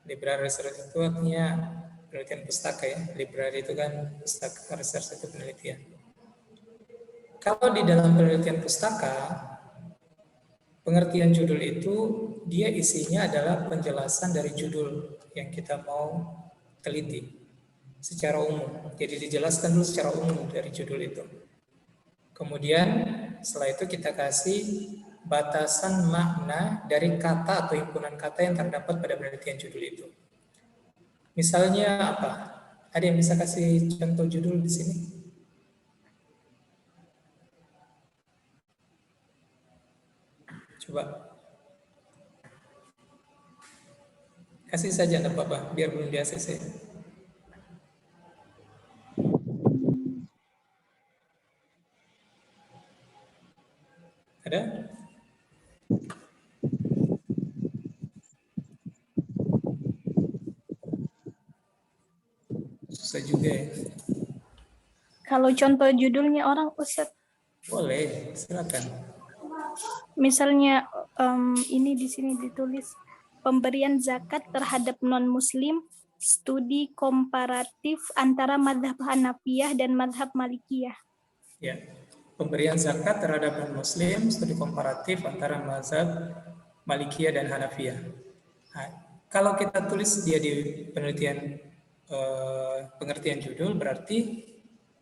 Library research itu artinya penelitian pustaka ya. Library itu kan pustaka, research itu penelitian. Kalau di dalam penelitian pustaka, pengertian judul itu dia isinya adalah penjelasan dari judul yang kita mau teliti secara umum. Jadi dijelaskan dulu secara umum dari judul itu. Kemudian setelah itu kita kasih batasan makna dari kata atau himpunan kata yang terdapat pada penelitian judul itu. Misalnya apa? Ada yang bisa kasih contoh judul di sini? Coba. Kasih saja, enggak apa-apa, biar belum di ACC. Ada? Susah juga ya. Kalau contoh judulnya orang Ustaz, Boleh, silakan. misalnya ini di sini ditulis pemberian zakat terhadap non-muslim, studi komparatif antara madhab Hanafiyah dan madhab Malikiyah. Ya, pemberian zakat terhadap non-muslim, studi komparatif antara mazhab Malikiyah dan Hanafiyah. Nah, kalau kita tulis dia di penelitian pengertian judul, berarti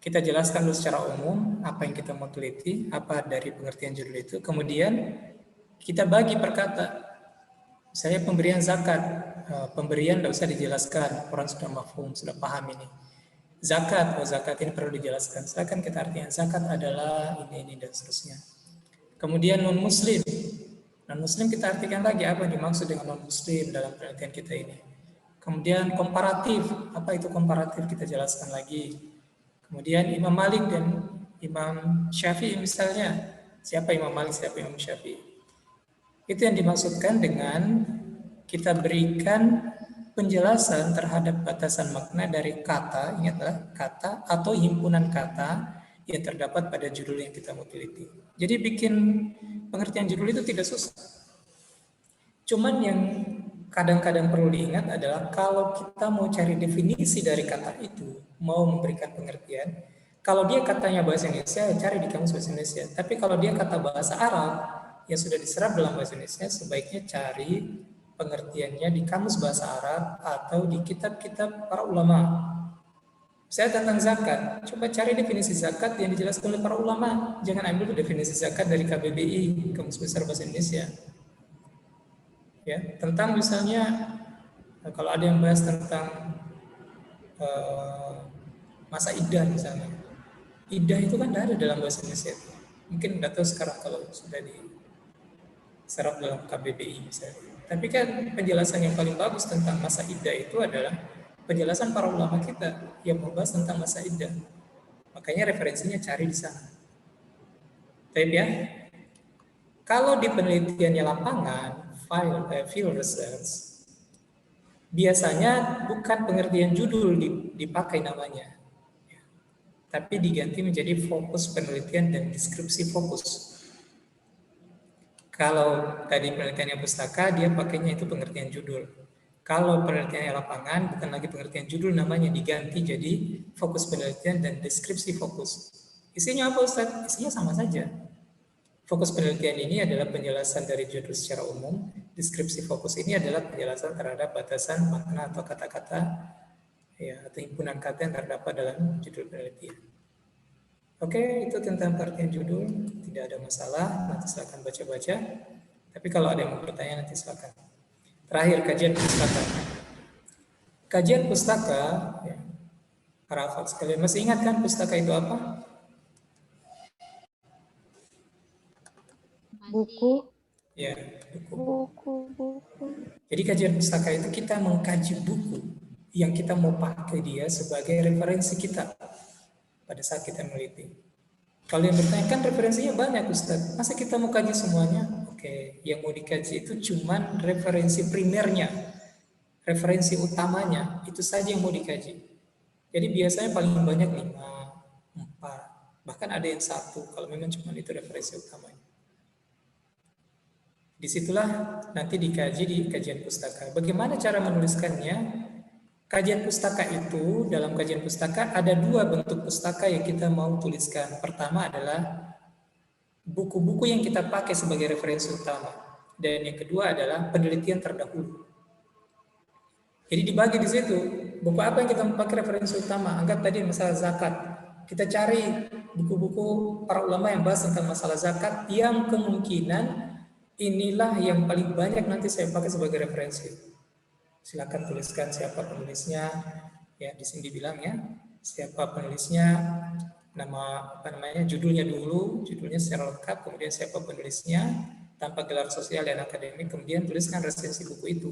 Kita jelaskan dulu secara umum apa yang kita mau teliti, apa dari pengertian judul itu. Kemudian kita bagi per kata. Misalnya pemberian zakat. Pemberian tidak usah dijelaskan, orang sudah mafhum, sudah paham ini. Zakat, zakat ini perlu dijelaskan. Silakan kita artikan zakat adalah ini dan seterusnya. Kemudian non-muslim. Non-muslim kita artikan lagi apa yang dimaksud dengan non-muslim dalam penelitian kita ini. Kemudian komparatif, apa itu komparatif kita jelaskan lagi. Kemudian Imam Malik dan Imam Syafi'i misalnya. Siapa Imam Malik, siapa Imam Syafi'i. Itu yang dimaksudkan dengan kita berikan penjelasan terhadap batasan makna dari kata, ingatlah kata atau himpunan kata yang terdapat pada judul yang kita mau teliti. Jadi bikin pengertian judul itu tidak susah. Cuman yang kadang-kadang perlu diingat adalah kalau kita mau cari definisi dari kata itu, mau memberikan pengertian, kalau dia katanya bahasa Indonesia, cari di kamus bahasa Indonesia. Tapi kalau dia kata bahasa Arab yang sudah diserap dalam bahasa Indonesia, sebaiknya cari pengertiannya di kamus bahasa Arab atau di kitab-kitab para ulama. Saya tentang zakat, coba cari definisi zakat yang dijelaskan oleh para ulama. Jangan ambil definisi zakat dari KBBI, Kamus Besar Bahasa Indonesia. Ya, tentang misalnya kalau ada yang bahas tentang masa iddah misalnya. Iddah itu kan tidak ada dalam bahasa Indonesia. Mungkin tidak tahu sekarang kalau sudah diserap dalam KBBI misalnya. Tapi kan penjelasan yang paling bagus tentang masa iddah itu adalah penjelasan para ulama kita yang membahas tentang masa iddah. Makanya referensinya cari di sana. Baik ya. Kalau di penelitiannya lapangan, field research, biasanya bukan pengertian judul dipakai namanya, tapi diganti menjadi fokus penelitian dan deskripsi fokus. Kalau tadi penelitiannya pustaka, dia pakainya itu pengertian judul. Kalau penelitiannya lapangan, bukan lagi pengertian judul, namanya diganti jadi fokus penelitian dan deskripsi fokus. Isinya apa Ustaz? Isinya sama saja. Fokus penelitian ini adalah penjelasan dari judul secara umum. Deskripsi fokus ini adalah penjelasan terhadap batasan makna atau kata-kata ya, atau himpunan kata yang terdapat dalam judul penelitian. Oke, itu tentang pengertian judul. Tidak ada masalah, nanti silakan baca-baca. Tapi kalau ada yang mau bertanya nanti silakan. Terakhir, kajian pustaka. Kajian pustaka, ya, para hafal sekalian, masih ingat kan pustaka itu apa? Buku. Ya, buku. Jadi kajian pustaka itu kita mengkaji buku yang kita mau pakai dia sebagai referensi kita pada saat kita meneliti. Kalau yang bertanya kan referensinya banyak Ustaz, masa kita mau kaji semuanya? Oke, yang mau dikaji itu cuman referensi primernya, referensi utamanya, itu saja yang mau dikaji. Jadi biasanya paling banyak 5, 4, bahkan ada yang 1 kalau memang cuma itu referensi utamanya. Disitulah nanti dikaji di kajian pustaka. Bagaimana cara menuliskannya? Kajian pustaka itu, dalam kajian pustaka ada 2 bentuk pustaka yang kita mau tuliskan. Pertama adalah buku-buku yang kita pakai sebagai referensi utama. Dan yang kedua adalah penelitian terdahulu. Jadi dibagi di situ, buku apa yang kita pakai referensi utama. Anggap tadi masalah zakat. Kita cari buku-buku para ulama yang bahas tentang masalah zakat yang kemungkinan inilah yang paling banyak nanti saya pakai sebagai referensi. Silakan tuliskan siapa penulisnya, ya di sini dibilang ya, siapa penulisnya, nama apa namanya, judulnya dulu, judulnya secara lengkap, kemudian siapa penulisnya, tanpa gelar sosial dan akademik, kemudian tuliskan resensi buku itu.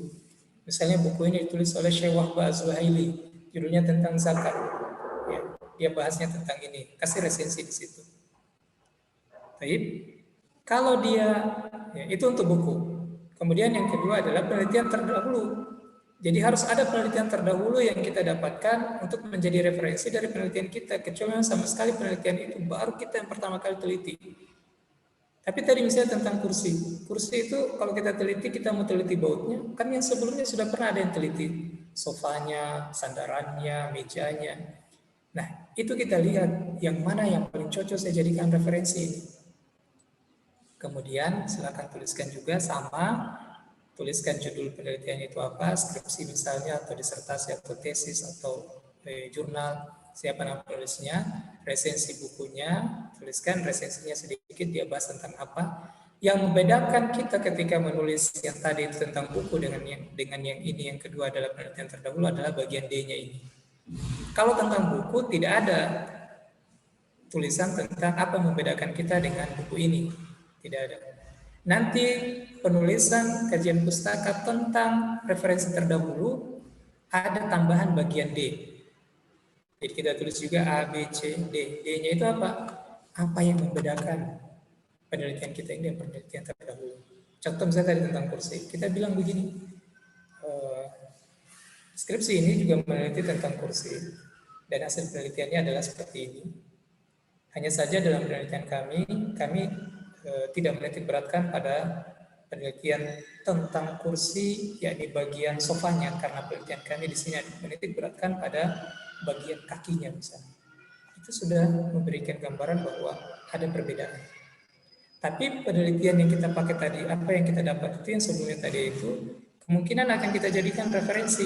Misalnya buku ini ditulis oleh Syekh Wahbah Az-Zuhaili, judulnya tentang zakat, ya, dia bahasnya tentang ini, kasih resensi di situ. Baik, kalau dia, ya, itu untuk buku. Kemudian yang kedua adalah penelitian terdahulu. Jadi harus ada penelitian terdahulu yang kita dapatkan untuk menjadi referensi dari penelitian kita. Kecuali sama sekali penelitian itu baru kita yang pertama kali teliti. Tapi tadi misalnya tentang kursi. Kursi itu kalau kita teliti, kita mau teliti bautnya. Kan yang sebelumnya sudah pernah ada yang teliti. Sofanya, sandarannya, mejanya. Nah itu kita lihat yang mana yang paling cocok saya jadikan referensi ini. Kemudian silakan tuliskan juga sama. Tuliskan judul penelitian itu apa, skripsi misalnya, atau disertasi, atau tesis, atau jurnal, siapa nama penulisnya, resensi bukunya, tuliskan resensinya sedikit, dia bahas tentang apa. Yang membedakan kita ketika menulis yang tadi itu tentang buku dengan yang ini, yang kedua adalah penelitian terdahulu, adalah bagian D-nya ini. Kalau tentang buku tidak ada tulisan tentang apa membedakan kita dengan buku ini, tidak ada. Nanti penulisan kajian pustaka tentang referensi terdahulu ada tambahan bagian D. Jadi kita tulis juga A, B, C, D. D-nya itu apa? Apa yang membedakan penelitian kita ini dan penelitian terdahulu. Contoh misalnya tadi tentang kursi. Kita bilang begini, skripsi ini juga meneliti tentang kursi. Dan hasil penelitiannya adalah seperti ini. Hanya saja dalam penelitian kami tidak menitik beratkan pada penelitian tentang kursi, yakni bagian sofanya, karena penelitian kami di sini menitik beratkan pada bagian kakinya misalnya. Itu sudah memberikan gambaran bahwa ada perbedaan. Tapi penelitian yang kita pakai tadi, apa yang kita dapat itu yang sebelumnya tadi itu, kemungkinan akan kita jadikan referensi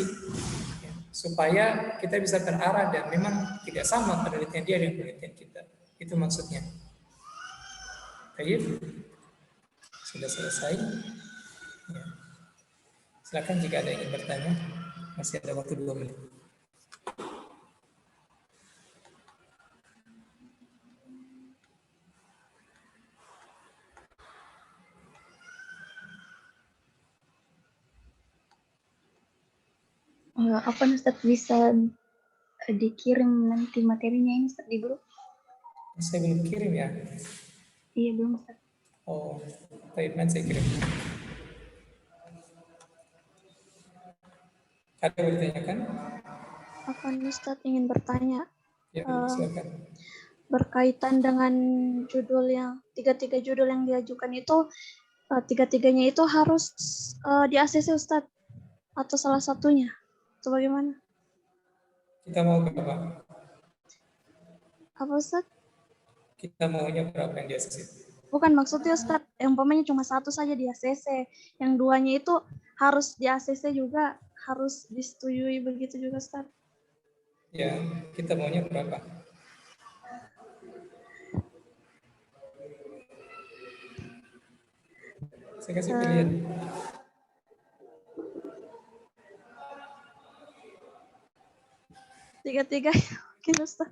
supaya kita bisa terarah dan memang tidak sama penelitian dia dengan penelitian kita. Itu maksudnya. Baik, sudah selesai. Ya. Silakan jika ada yang ingin bertanya, masih ada waktu 2 menit. Apa Ustaz bisa dikirim nanti materinya ini Ustaz di grup? Saya belum kirim ya. Iya belum Ustaz. Oh, baik, nanti saya kirim. Ada yang ditanyakan? Apa Ustaz ingin bertanya? Ya, silakan. Berkaitan dengan judul yang tiga judul yang diajukan itu, tiga-tiganya itu harus di ACC Ustaz atau salah satunya? Atau bagaimana? Kita mau berapa? Apa Ustaz? Kita maunya berapa yang di ACC? Bukan maksudnya Ustaz, yang umpamanya cuma satu saja di ACC, yang duanya itu harus di ACC juga, harus disetujui begitu juga Ustaz. Ya, kita maunya berapa? Saya kasih pilihan. Tiga-tiga mungkin Ustaz.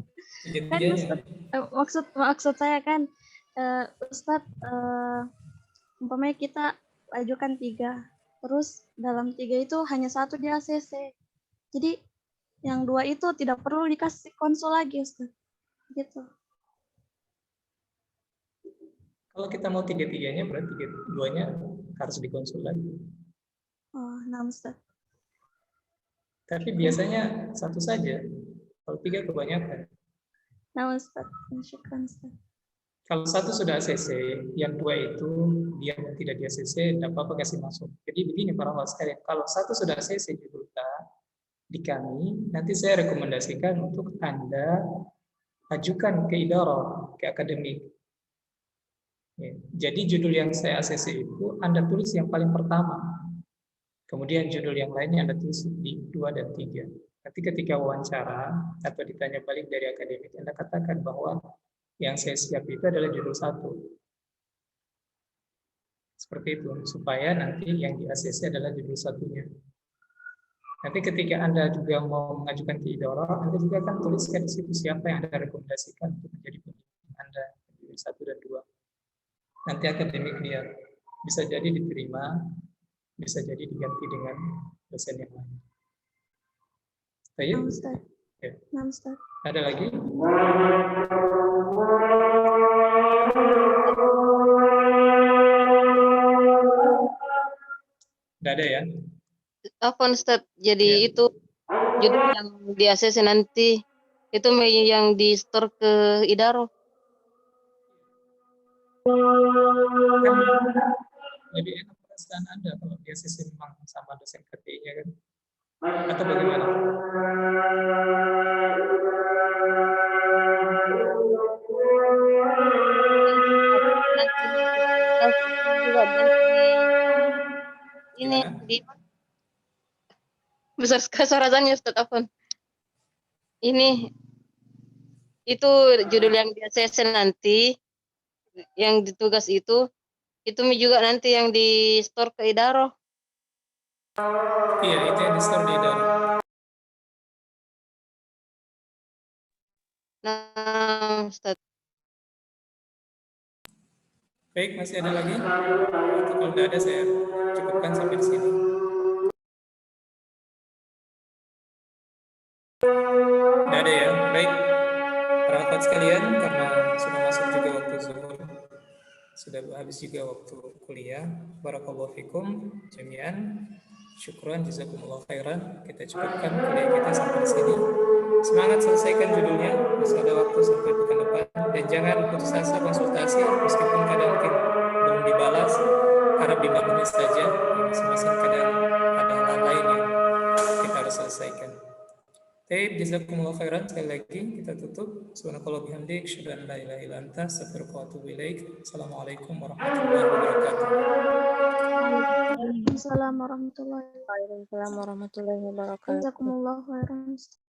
Kan Ustaz, maksud saya kan Ustaz, umpamanya kita ajukan 3, terus dalam 3 itu hanya 1 di ACC. Jadi yang 2 itu tidak perlu dikasih konsul lagi Ustaz. Gitu. Kalau kita mau 3-tiganya berarti 2-nya harus dikonsul lagi. Oh, nah Ustaz. Tapi biasanya 1 saja. Kalau 3 kebanyakan. Nah Ustaz, syukran Ustaz. Kalau 1 sudah ACC, yang 2 itu dia tidak di ACC, tidak apa-apa kasih masuk. Jadi begini para akhwat sekalian, kalau 1 sudah ACC di kami, nanti saya rekomendasikan untuk Anda ajukan ke idarah, ke akademik. Ya. Jadi judul yang saya ACC itu Anda tulis yang paling pertama. Kemudian judul yang lainnya Anda tulis di 2 dan 3. Nanti ketika wawancara atau ditanya balik dari akademik, Anda katakan bahwa yang saya siap itu adalah judul 1. Seperti itu, supaya nanti yang di ACC adalah judul 1-nya. Nanti ketika Anda juga mau mengajukan ke idarah, Anda juga akan tuliskan di situ siapa yang Anda rekomendasikan untuk menjadi pembimbing Anda judul 1 dan 2. Nanti akademik lihat, bisa jadi diterima, bisa jadi diganti dengan dosen yang lain. Baik? Nah Ustaz. Ya. Nah Ustaz. Ada lagi? Tidak ada ya? Apa Ustaz? Jadi Ya. itu judul yang di ACC nanti itu yang di store ke Idaro. Lebih enak perasaan Anda kalau di ACC memang sama dosen KTI-nya kan? Atau bagaimana? Ini di besar suaranya Ustaz Afwan. Ini Itu judul yang di ACC nanti, yang ditugas itu juga nanti yang di store ke Idaro. Iya, itu yang di store di Idaro. Nah, Ustaz. Baik, masih ada lagi? Atau kalau tidak ada, saya cukupkan sampai di sini. Tidak ada ya? Baik. Para akhwat sekalian, karena sudah masuk juga waktu zuhur, sudah habis juga waktu kuliah. Barakallahu fikum jami'an. Syukran, jazakumullah khairan. Kita cukupkan kuliah kita sampai di sini. Semangat selesaikan judulnya, masih ada waktu sampai pekan depan. Dan jangan putus asa konsultasi, meskipun kadang mungkin belum dibalas, harap dimaklumi saja. Masing-masing kadang ada hal lain yang kita harus selesaikan. Baik, jazakumullah khairan. Sekali lagi kita tutup. Subhanakallah bihamdik, asyhadu an la ilaha illa anta, astaghfiruka wa atubu ilaik. Assalamualaikum warahmatullahi wabarakatuh. Waalaikumsalam warahmatullahi Waalaikumsalam warahmatullahi wabarakatuh. wabarakatuh.